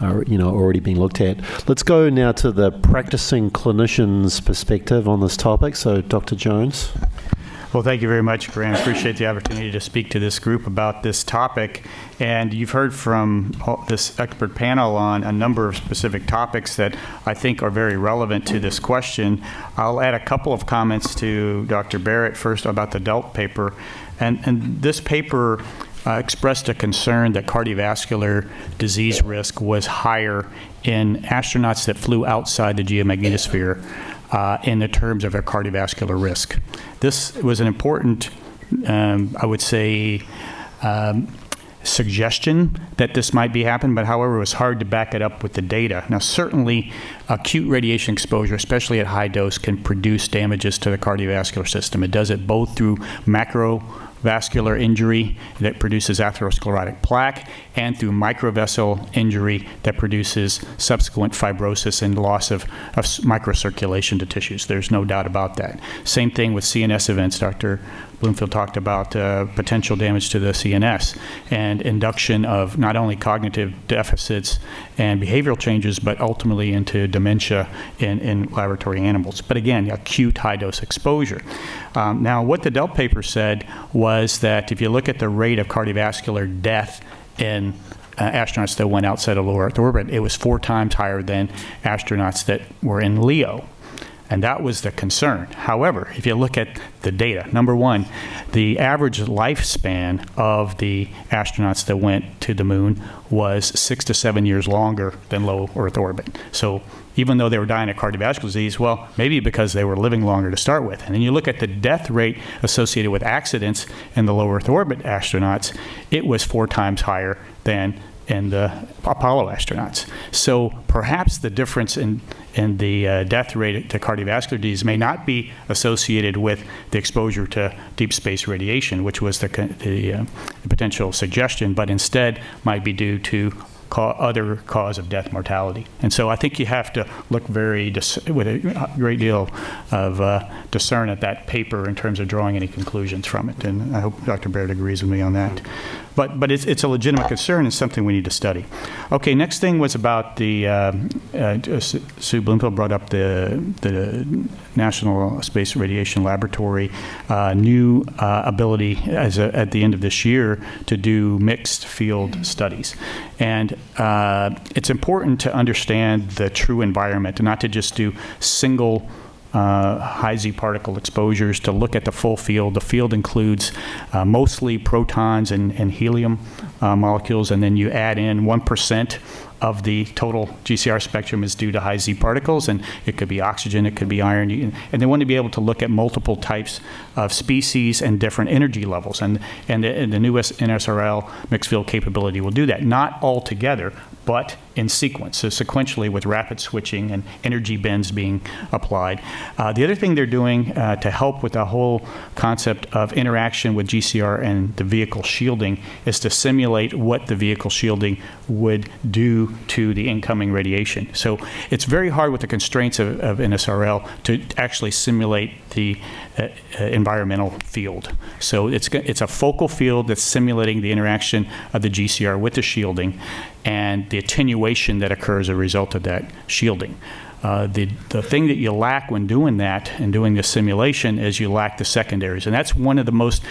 are already being looked at. Let's go now to the practicing clinician's perspective on this topic. So Dr. Jones. Well, thank you very much, Grant. I appreciate the opportunity to speak to this group about this topic. And you've heard from this expert panel on a number of specific topics that I think are very relevant to this question. I'll add a couple of comments to Dr. Barrett first about the Delp paper. And this paper expressed a concern that cardiovascular disease risk was higher in astronauts that flew outside the geomagnetosphere in the terms of their cardiovascular risk. This was an important, I would say, suggestion that this might be happening, but however, it was hard to back it up with the data. Now, certainly, acute radiation exposure, especially at high dose, can produce damages to the cardiovascular system. It does it both through macrovascular injury that produces atherosclerotic plaque and through microvessel injury that produces subsequent fibrosis and loss of microcirculation to tissues. There's no doubt about that. Same thing with CNS events. Dr. Bloomfield talked about potential damage to the CNS and induction of not only cognitive deficits and behavioral changes, but ultimately into dementia in laboratory animals. But again, acute high-dose exposure. Now, what the Delp paper said was that if you look at the rate of cardiovascular death in astronauts that went outside of low Earth orbit, it was 4 times higher than astronauts that were in LEO. And that was the concern. However, if you look at the data, number one, the average lifespan of the astronauts that went to the moon was 6 to 7 years longer than low Earth orbit. So even though they were dying of cardiovascular disease, well, maybe because they were living longer to start with. And then you look at the death rate associated with accidents in the low Earth orbit astronauts, it was 4 times higher than in the Apollo astronauts. So perhaps the difference in the death rate to cardiovascular disease may not be associated with the exposure to deep space radiation, which was the potential suggestion, but instead might be due to other cause of death, mortality. And so I think you have to look with a great deal of discern at that paper in terms of drawing any conclusions from it. And I hope Dr. Baird agrees with me on that. But it's a legitimate concern and something we need to study. Okay, next thing was about the, Sue Bloomfield brought up the National Space Radiation Laboratory new ability at the end of this year to do mixed field studies. And it's important to understand the true environment and not to just do single high Z particle exposures to look at the full field. The field includes mostly protons and helium molecules, and then you add in 1% of the total GCR spectrum is due to high Z particles, and it could be oxygen, it could be iron, and they want to be able to look at multiple types of species and different energy levels, and the new NSRL mixed field capability will do that. Not all together, but in sequence, so sequentially with rapid switching and energy bends being applied. The other thing they're doing to help with the whole concept of interaction with GCR and the vehicle shielding is to simulate what the vehicle shielding would do to the incoming radiation. So it's very hard with the constraints of NSRL to actually simulate the environmental field. So it's a focal field that's simulating the interaction of the GCR with the shielding and the attenuation that occurs as a result of that shielding. The thing that you lack when doing that and doing the simulation is you lack the secondaries, and that's one of the most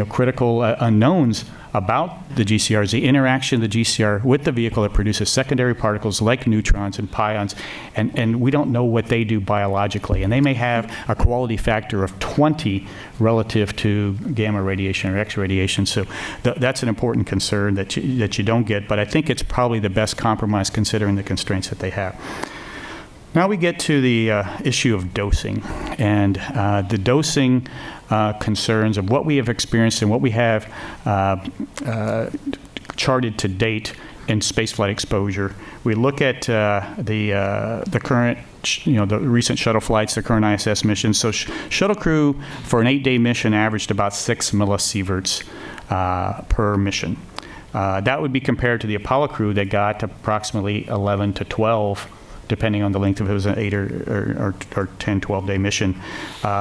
critical unknowns about the GCR is the interaction of the GCR with the vehicle that produces secondary particles like neutrons and pions, and we don't know what they do biologically, and they may have a quality factor of 20 relative to gamma radiation or X radiation. So that's an important concern that you don't get, but I think it's probably the best compromise considering the constraints that they have. Now we get to the issue of dosing, and the dosing concerns of what we have experienced and what we have charted to date in spaceflight exposure. We look at the current, the recent shuttle flights, the current ISS missions. So shuttle crew for an 8-day mission averaged about 6 millisieverts per mission. That would be compared to the Apollo crew that got approximately 11 to 12, depending on the length of it was an 8 or 10, 12-day mission.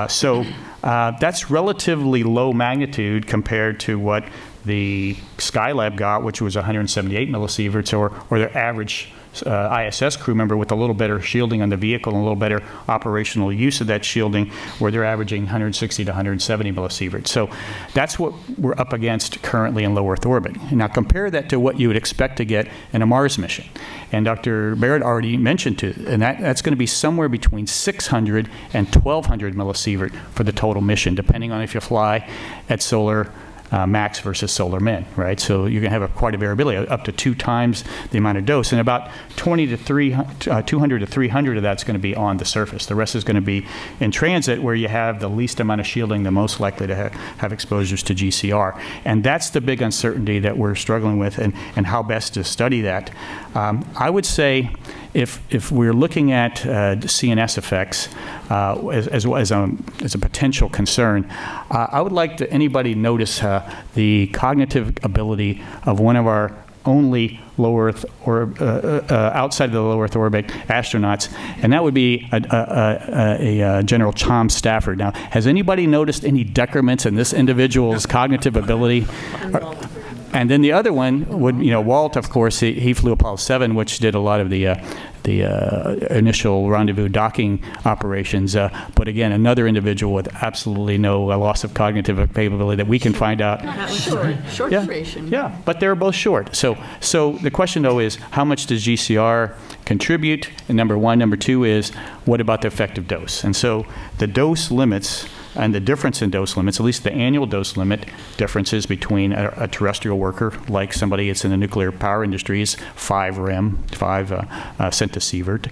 So that's relatively low magnitude compared to what the Skylab got, which was 178 millisieverts, or their average ISS crew member with a little better shielding on the vehicle and a little better operational use of that shielding, where they're averaging 160 to 170 millisieverts. So that's what we're up against currently in low Earth orbit. Now compare that to what you would expect to get in a Mars mission. And Dr. Barrett already mentioned and that's going to be somewhere between 600 and 1200 millisievert for the total mission, depending on if you fly at solar max versus solar min, right? So you're going to have quite a variability, up to 2 times the amount of dose, and about 200 to 300 of that's going to be on the surface. The rest is going to be in transit, where you have the least amount of shielding, the most likely to have exposures to GCR. And that's the big uncertainty that we're struggling with, and how best to study that. I would say if we're looking at CNS effects as a potential concern, I would like anybody notice the cognitive ability of one of our only low Earth or outside of the low Earth orbit astronauts, and that would be a General Tom Stafford. Now, has anybody noticed any decrements in this individual's cognitive ability? And then the other one would, Walt, of course, he flew Apollo 7, which did a lot of the initial rendezvous docking operations. But again, another individual with absolutely no loss of cognitive capability that we can find out. Short duration. Yeah, but they're both short. So the question, though, is how much does GCR contribute? And number one. Number two is, what about the effective dose? And so the dose limits and the difference in dose limits, at least the annual dose limit differences between a terrestrial worker, like somebody that's in the nuclear power industry, is 5 rem, 5 centisievert,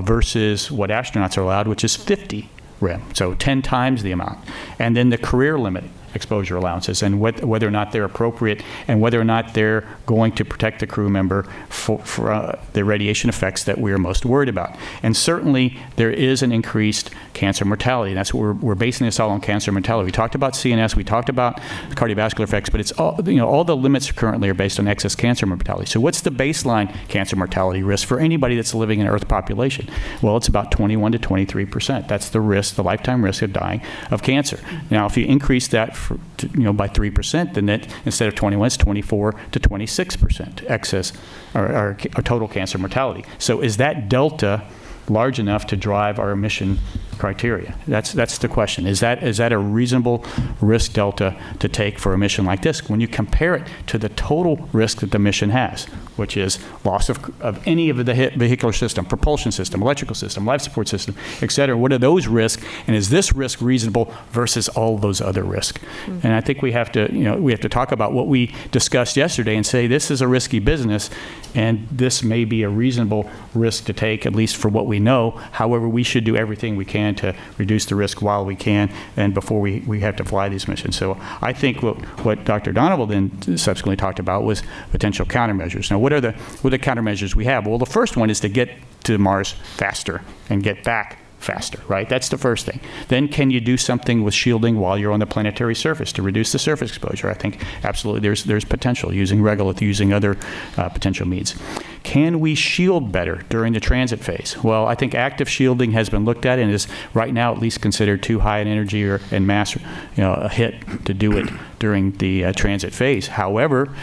versus what astronauts are allowed, which is 50 rem, so 10 times the amount. And then the career limit exposure allowances, and whether or not they're appropriate, and whether or not they're going to protect the crew member for the radiation effects that we're most worried about. And certainly there is an increased cancer mortality, and that's what we're basing this all on, cancer mortality. We talked about CNS, we talked about cardiovascular effects, but it's all, all the limits currently are based on excess cancer mortality. So what's the baseline cancer mortality risk for anybody that's living in an Earth population? Well, it's about 21 to 23%. That's the risk, the lifetime risk of dying of cancer. Now, if you increase that by 3%, then that, instead of 21, it's 24 to 26% excess or total cancer mortality. So is that delta large enough to drive our mission criteria? That's the question. Is that a reasonable risk delta to take for a mission like this when you compare it to the total risk that the mission has, which is loss of any of the vehicular system, propulsion system, electrical system, life support system, et cetera? What are those risks, and is this risk reasonable versus all those other risks? And I think we have to talk about what we discussed yesterday and say this is a risky business, and this may be a reasonable risk to take, at least for what we know. However, we should do everything we can to reduce the risk while we can and before we have to fly these missions. So I think what Dr. Donovan then subsequently talked about was potential countermeasures. Now, what are the countermeasures we have? Well, the first one is to get to Mars faster and get back faster, right? That's the first thing. Then can you do something with shielding while you're on the planetary surface to reduce the surface exposure? I think absolutely there's potential using regolith, using other potential means. Can we shield better during the transit phase? Well, I think active shielding has been looked at and is right now at least considered too high in energy and mass, a hit to do it during the transit phase. However,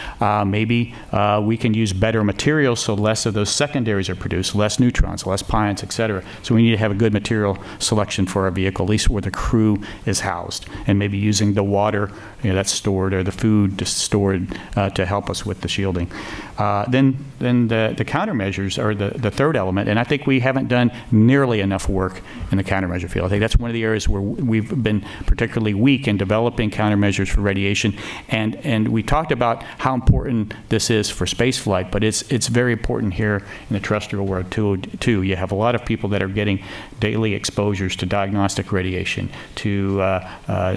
maybe we can use better materials so less of those secondaries are produced, less neutrons, less pions, et cetera. So we need to have a good material selection for our vehicle, at least where the crew is housed, and maybe using the water that's stored or the food just stored to help us with the shielding. Then the countermeasures are the third element, and I think we haven't done nearly enough work in the countermeasure field. I think that's one of the areas where we've been particularly weak in developing countermeasures for radiation, and we talked about how important this is for space flight, but it's very important here in the terrestrial world too. You have a lot of people that are getting daily exposures to diagnostic radiation, to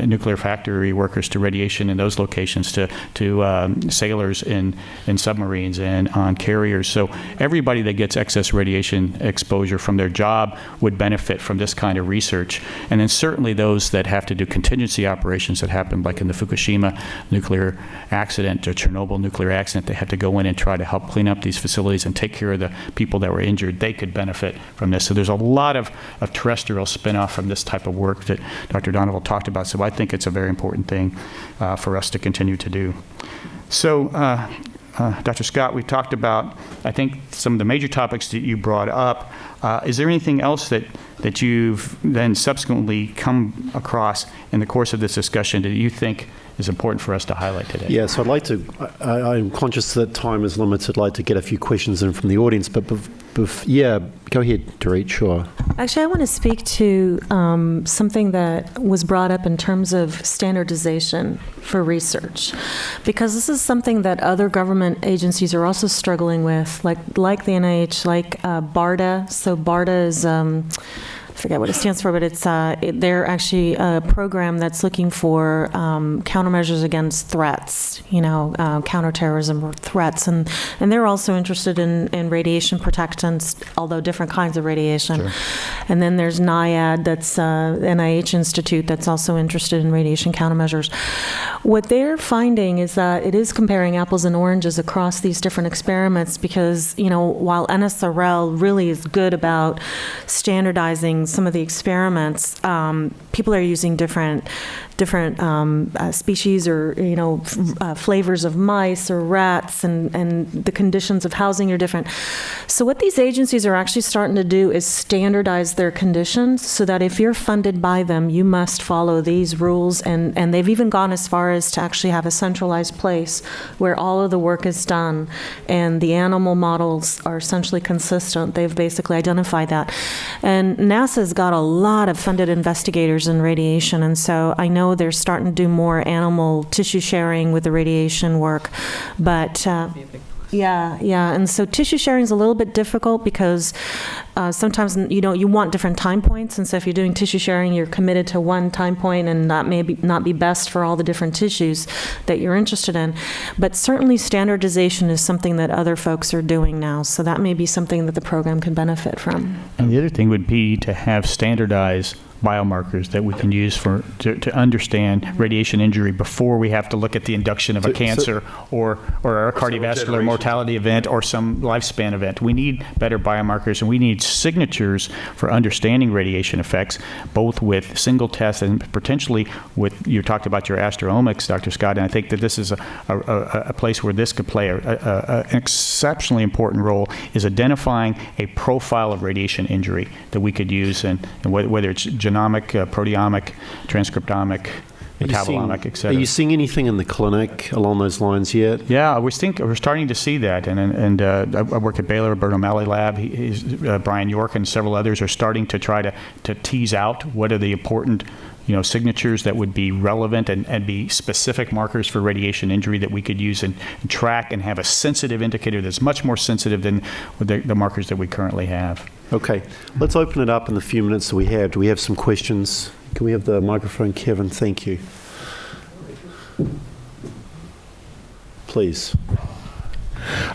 nuclear factory workers, to radiation in those locations, to sailors in submarines and on carriers. So everybody that gets excess radiation exposure from their job would benefit from this kind of research. And then certainly those that have to do contingency operations that happened, like in the Fukushima nuclear accident or Chernobyl nuclear accident, they have to go in and try to help clean up these facilities and take care of the people that were injured. They could benefit from this. So there's a lot of terrestrial spin-off from this type of work that Dr. Donovan talked about. So I think it's a very important thing for us to continue to do. So Dr. Scott, we talked about, I think, some of the major topics that you brought up. Is there anything else that you've then subsequently come across in the course of this discussion that you think is important for us to highlight today? Yeah, so I'd like to, I'm conscious that time is limited. I'd like to get a few questions in from the audience, but yeah, go ahead, Dorit, sure. Actually, I want to speak to something that was brought up in terms of standardization for research, because this is something that other government agencies are also struggling with, like the NIH, like BARDA. So BARDA is, I forget what it stands for, but it's they're actually a program that's looking for countermeasures against threats, counterterrorism threats, and they're also interested in radiation protectants, although different kinds of radiation. Sure. And then there's NIAID, that's NIH Institute, that's also interested in radiation countermeasures. What they're finding is that it is comparing apples and oranges across these different experiments, because while NSRL really is good about standardizing some of the experiments, people are using different species or flavors of mice or rats, and the conditions of housing are different. So what these agencies are actually starting to do is standardize their conditions so that if you're funded by them, you must follow these rules, and they've even gone as far as to actually have a centralized place where all of the work is done and the animal models are essentially consistent. They've basically identified that. And NASA's got a lot of funded investigators in radiation, and so I know they're starting to do more animal tissue sharing with the radiation work, but yeah, and so tissue sharing is a little bit difficult because sometimes you want different time points, and so if you're doing tissue sharing, you're committed to one time point, and that may not be best for all the different tissues that you're interested in. But certainly standardization is something that other folks are doing now, so that may be something that the program can benefit from. And the other thing would be to have standardized biomarkers that we can use to understand radiation injury before we have to look at the induction of a cancer or a cardiovascular mortality event or some lifespan event. We need better biomarkers, and we need signatures for understanding radiation effects, both with single tests and potentially with, you talked about your astroomics, Dr. Scott, and I think that this is a place where this could play an exceptionally important role, is identifying a profile of radiation injury that we could use, and whether it's genomic, proteomic, transcriptomic, metabolomic, et Are cetera. you seeing anything in the clinic along those lines yet? Yeah, we're starting to see that, and I work at Baylor, Bert O'Malley Lab. Brian York and several others are starting to try to tease out what are the important, signatures that would be relevant and be specific markers for radiation injury that we could use and track and have a sensitive indicator that's much more sensitive than the markers that we currently have. Okay, let's open it up in the few minutes that we have. Do we have some questions? Can we have the microphone, Kevin? Thank you. Please.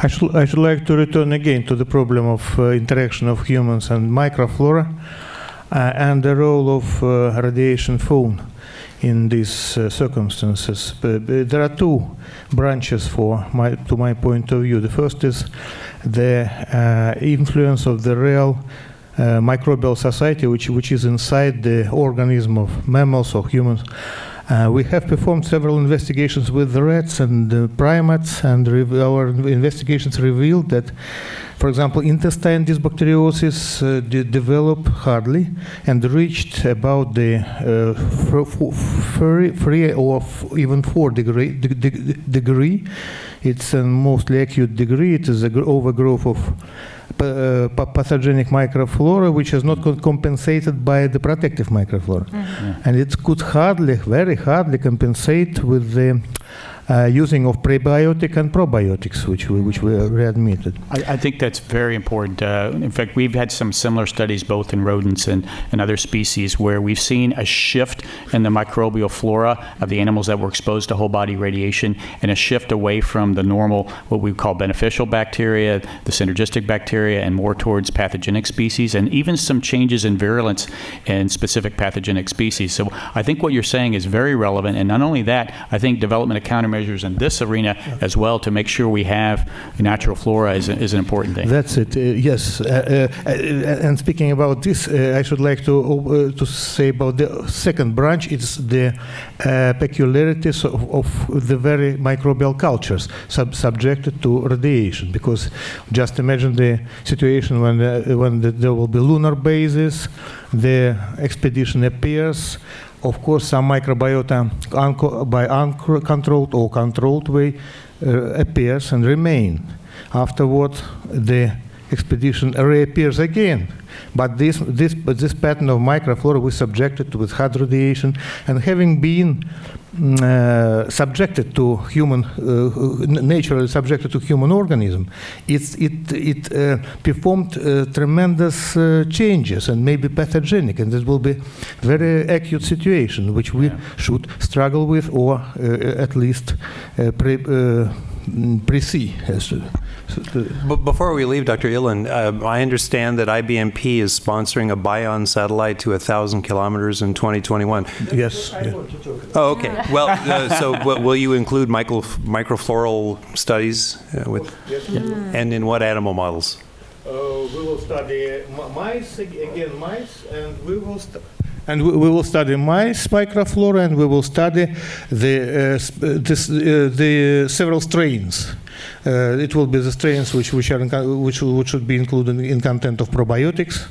I should like to return again to the problem of interaction of humans and microflora and the role of radiation phone in these circumstances. There are two branches to my point of view. The first is the influence of the real microbial society, which is inside the organism of mammals or humans. We have performed several investigations with the rats and the primates, and our investigations revealed that, for example, intestine dysbacteriosis developed hardly and reached about the 3 or even 4 degree. It's a mostly acute degree. It is an overgrowth of pathogenic microflora, which is not compensated by the protective microflora. Mm-hmm. And it could very hardly compensate with the using of prebiotic and probiotics, which we readmitted. I think that's very important. In fact, we've had some similar studies both in rodents and other species where we've seen a shift in the microbial flora of the animals that were exposed to whole body radiation and a shift away from the normal, what we call beneficial bacteria, the synergistic bacteria, and more towards pathogenic species, and even some changes in virulence in specific pathogenic species. So I think what you're saying is very relevant, and not only that, I think development of countermeasures in this arena as well to make sure we have natural flora is an important thing. That's it. Yes. And speaking about this, I should like to say about the second branch. It's the peculiarities of the very microbial cultures subjected to radiation. Because just imagine the situation when there will be lunar bases, the expedition appears. Of course, some microbiota by uncontrolled or controlled way appears and remain. Afterward, the expedition reappears again. But this pattern of microflora we subjected to with hard radiation, and having been subjected to human, naturally subjected to human organism, it performed tremendous changes and maybe pathogenic, and this will be very acute situation which we should struggle with, or at least pre-see. Before we leave, Dr. Ilan, I understand that IBMP is sponsoring a Bion satellite to 1,000 kilometers in 2021. Yes. Oh, okay. Well, so will you include microfloral studies with, and in what animal models? We will study mice, and we will we will study mice microflora, and we will study the several strains. It will be the strains which should be included in content of probiotics,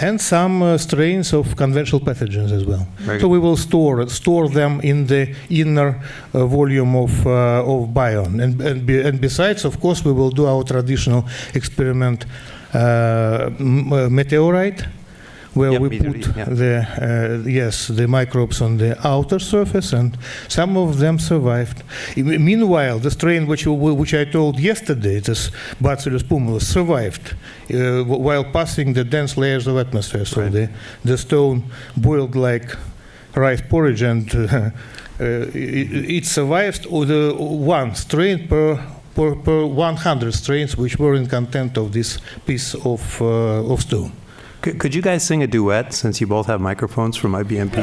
and some strains of conventional pathogens as well. So we will store them in the inner volume of Bion, and besides, of course, we will do our traditional experiment meteorite, where we put the microbes on the outer surface, and some of them survived. Meanwhile, the strain which I told yesterday, this Bacillus pumilus, survived while passing the dense layers of atmosphere. So the stone boiled like rice porridge, and it survives the one strain per 100 strains which were in content of this piece of stone. Could you guys sing a duet, since you both have microphones from IBMP?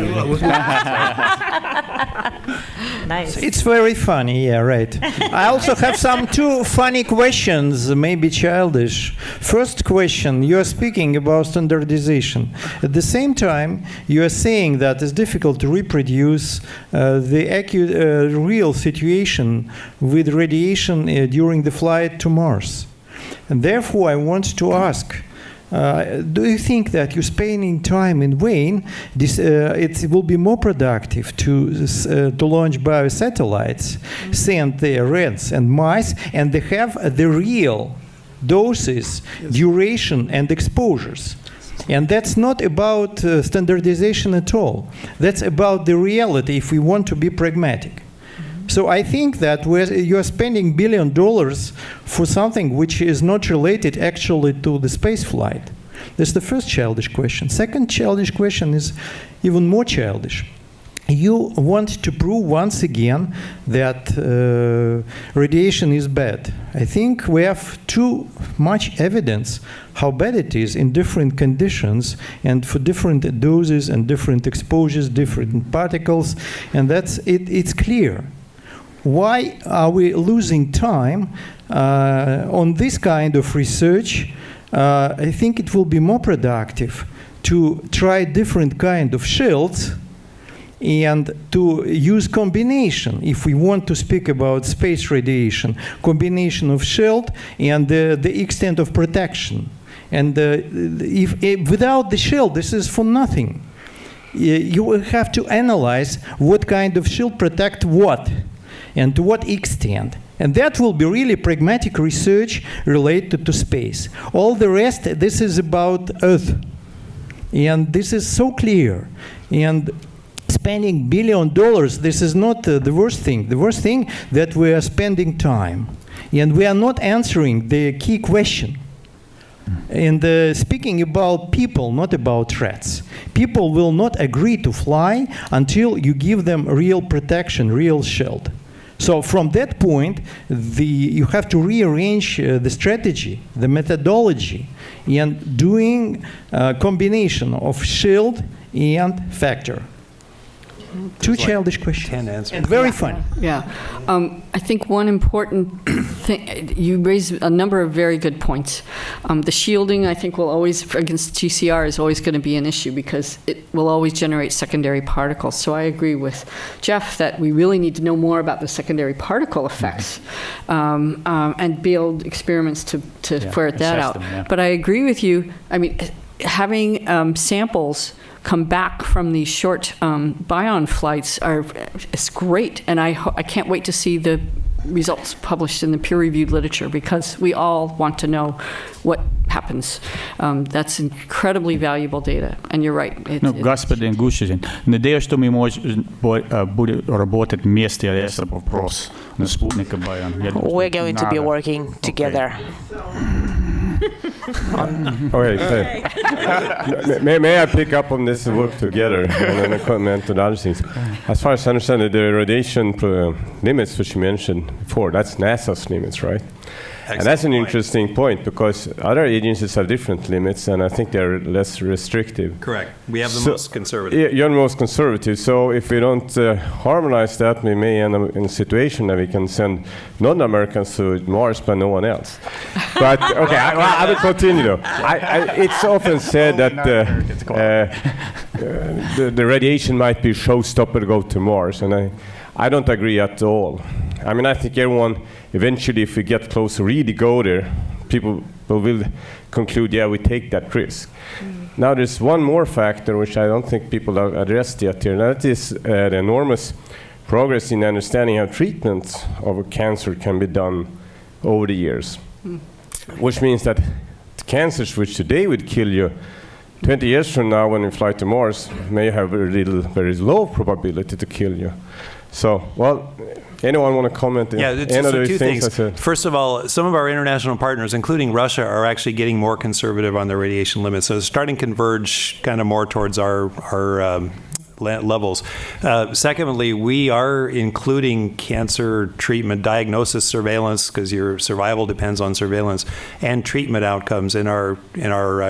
Nice. It's very funny, yeah, right. I also have some two funny questions, maybe childish. First question, you are speaking about standardization. At the same time, you are saying that it's difficult to reproduce the real situation with radiation during the flight to Mars. And therefore, I want to ask, do you think that you're spending time in vain? It will be more productive to launch biosatellites, send their rats and mice, and they have the real doses, duration, and exposures. And that's not about standardization at all. That's about the reality if we want to be pragmatic. So I think that you're spending $1 billion for something which is not related actually to the space flight. That's the first childish question. Second childish question is even more childish. You want to prove once again that radiation is bad. I think we have too much evidence how bad it is in different conditions and for different doses and different exposures, different particles, and it's clear. Why are we losing time on this kind of research? I think it will be more productive to try different kind of shields and to use combination, if we want to speak about space radiation, combination of shield and the extent of protection. And without the shield, this is for nothing. You will have to analyze what kind of shield protect what and to what extent. And that will be really pragmatic research related to space. All the rest, this is about Earth. And this is so clear. And spending $1 billion, this is not the worst thing. The worst thing that we are spending time. And we are not answering the key question. And speaking about people, not about threats. People will not agree to fly until you give them real protection, real shield. So from that point, you have to rearrange the strategy, the methodology, and doing a combination of shield and factor. Two childish questions. 10 answers. And very funny. Yeah. I think one important thing, you raised a number of very good points. The shielding, I think, will always, against GCR, is always going to be an issue because it will always generate secondary particles. So I agree with Jeff that we really need to know more about the secondary particle effects and build experiments to ferret that out. But I agree with you. I mean, having samples come back from these short bion flights is great, and I can't wait to see the results published in the peer-reviewed literature because we all want to know what happens. That's incredibly valuable data, and you're right. Господин Гущин, надеюсь, что мы можем работать вместе, если вопрос на спутника Bion. We're going to be working together. Okay, may I pick up on this work together and then comment on other things? As far as I understand it, the radiation limits which you mentioned before, that's NASA's limits, right? And that's an interesting point because other agencies have different limits, and I think they're less restrictive. Correct. We have the most conservative. You're the most conservative. So if we don't harmonize that, we may end up in a situation that we can send non-Americans to Mars, but no one else. But okay, I will continue though. It's often said that the radiation might be a showstopper to go to Mars, and I don't agree at all. I mean, I think everyone, eventually, if we get close to really go there, people will conclude, yeah, we take that risk. Now, there's one more factor which I don't think people have addressed yet here, and that is the enormous progress in understanding how treatment of cancer can be done over the years. Which means that cancers which today would kill you 20 years from now when you fly to Mars may have very low probability to kill you. So, well, anyone want to comment? Yeah, so two things. First of all, some of our international partners, including Russia, are actually getting more conservative on their radiation limits. So it's starting to converge kind of more towards our levels. Secondly, we are including cancer treatment, diagnosis, surveillance, because your survival depends on surveillance, and treatment outcomes in our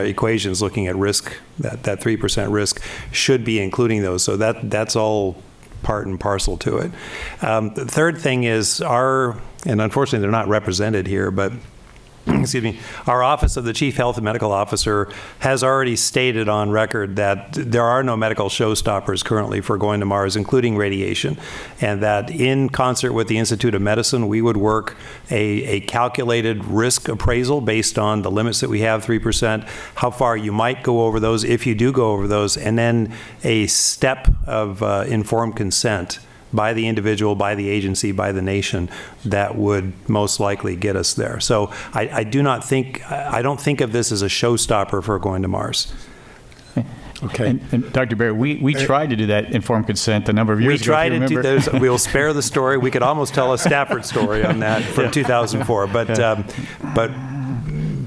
equations looking at risk. That 3% risk should be including those. So that's all part and parcel to it. The third thing is and unfortunately they're not represented here, but excuse me, our Office of the Chief Health and Medical Officer has already stated on record that there are no medical showstoppers currently for going to Mars, including radiation, and that in concert with the Institute of Medicine, we would work a calculated risk appraisal based on the limits that we have, 3%, how far you might go over those if you do go over those, and then a step of informed consent by the individual, by the agency, by the nation, that would most likely get us there. So I don't think of this as a showstopper for going to Mars. Okay. And Dr. Barry, we tried to do that informed consent a number of years ago. We tried to do those. We'll spare the story. We could almost tell a Stafford story on that from 2004. But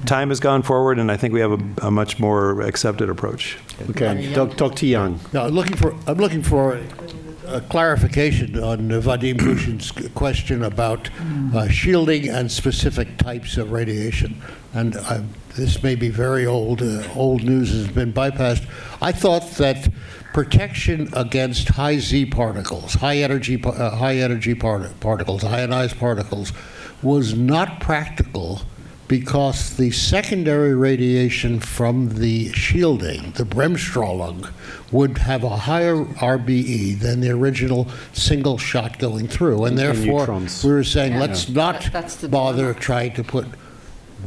time has gone forward, and I think we have a much more accepted approach. Okay. Dr. Young. Now, I'm looking for a clarification on Vadim Kushin's question about shielding and specific types of radiation. And this may be very old. Old news has been bypassed. I thought that protection against high Z particles, high energy particles, ionized particles, was not practical because the secondary radiation from the shielding, the Bremsstrahlung, would have a higher RBE than the original single shot going through. And therefore, neutrons. we were saying, let's not That's the bother dilemma. trying to put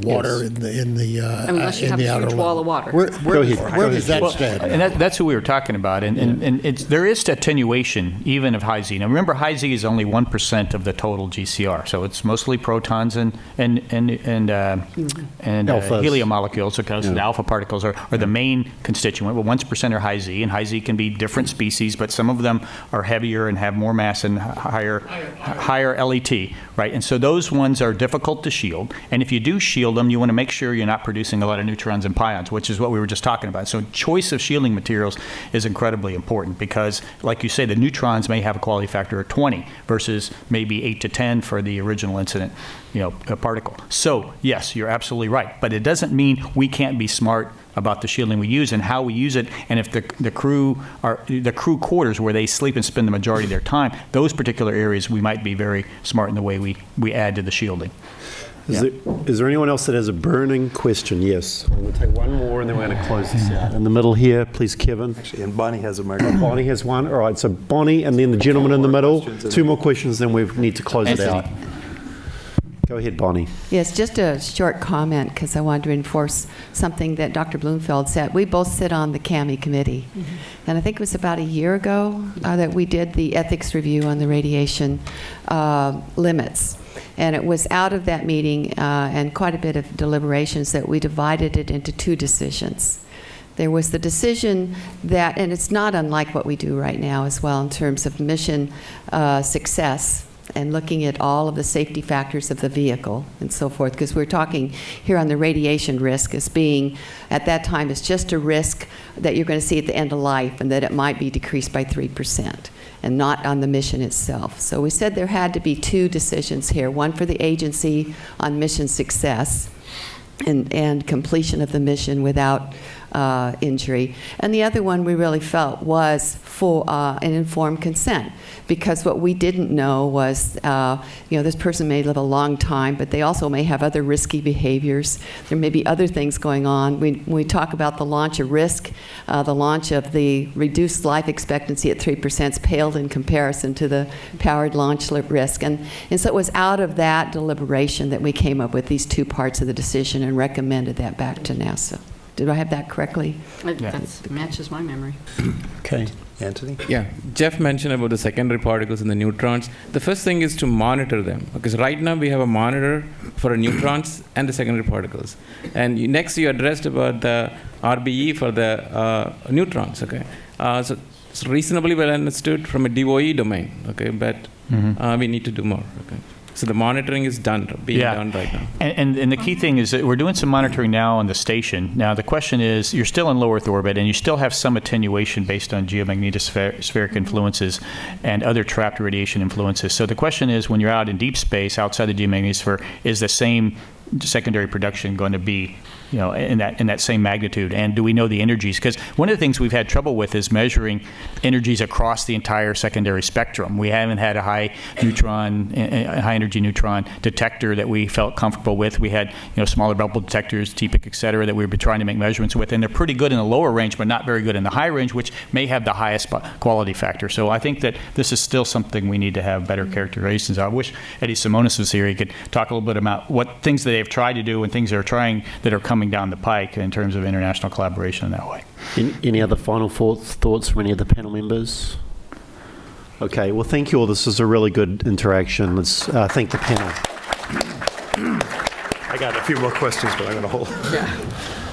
water in the Unless you have a outer huge wall line. of water. Where does that stand? And that's who we were talking about. And there is attenuation even of high Z. Now remember, high Z is only 1% of the total GCR, so it's mostly protons and helium molecules. Because the alpha particles are the main constituent. Well, 1% are high Z, and high Z can be different species, but some of them are heavier and have more mass and higher LET, right? And so those ones are difficult to shield. And if you do shield them, you want to make sure you're not producing a lot of neutrons and pions, which is what we were just talking about. So choice of shielding materials is incredibly important because, like you say, the neutrons may have a quality factor of 20 versus maybe 8 to 10 for the original incident, a particle. So yes, you're absolutely right, but it doesn't mean we can't be smart about the shielding we use and how we use it, and if the crew quarters where they sleep and spend the majority of their time, those particular areas we might be very smart in the way we add to the shielding. Is there anyone else that has a burning question? Yes. We'll take one more and then we're going to close this out. In the middle here, please, Kevin. Actually, and Bonnie has a microphone. Bonnie has one. All right, so Bonnie and then the gentleman in the middle. Two more questions, then we need to close it out. Go ahead, Bonnie. Yes, just a short comment because I wanted to enforce something that Dr. Bloomfield said. We both sit on the CAMI committee. And I think it was about a year ago that we did the ethics review on the radiation limits. And it was out of that meeting and quite a bit of deliberations that we divided it into two decisions. There was the decision that, and it's not unlike what we do right now as well in terms of mission success and looking at all of the safety factors of the vehicle and so forth, because we're talking here on the radiation risk as being, at that time, it's just a risk that you're going to see at the end of life and that it might be decreased by 3%. And not on the mission itself. So we said there had to be two decisions here, one for the agency on mission success and completion of the mission without injury. And the other one we really felt was for an informed consent, because what we didn't know was, this person may live a long time, but they also may have other risky behaviors. There may be other things going on. When we talk about the launch of risk, the launch of the reduced life expectancy at 3% is paled in comparison to the powered launch risk. And so it was out of that deliberation that we came up with these two parts of the decision and recommended that back to NASA. Did I have that correctly? That matches my memory. Okay. Anthony? Yeah, Jeff mentioned about the secondary particles and the neutrons. The first thing is to monitor them, because right now we have a monitor for the neutrons and the secondary particles. And next you addressed about the RBE for the neutrons, okay? So it's reasonably well understood from a DOE domain, okay? But we need to do more, okay? So the monitoring is done right now. And the key thing is that we're doing some monitoring now on the station. Now the question is, you're still in low Earth orbit and you still have some attenuation based on geomagnetospheric influences and other trapped radiation influences. So the question is, when you're out in deep space outside the geomagnetosphere, is the same secondary production going to be in that same magnitude? And do we know the energies? Because one of the things we've had trouble with is measuring energies across the entire secondary spectrum. We haven't had a high energy neutron detector that we felt comfortable with. We had smaller bubble detectors, TPIC, et cetera, that we were trying to make measurements with, and they're pretty good in the lower range, but not very good in the high range, which may have the highest quality factor. So I think that this is still something we need to have better characterizations of. I wish Eddie Simonis was here. He could talk a little bit about what things that they've tried to do and things they're trying that are coming down the pike in terms of international collaboration in that way. Any other final thoughts from any of the panel members? Okay, well, thank you all. This is a really good interaction. Let's thank the panel. I got a few more questions, but I'm going to hold. Yeah.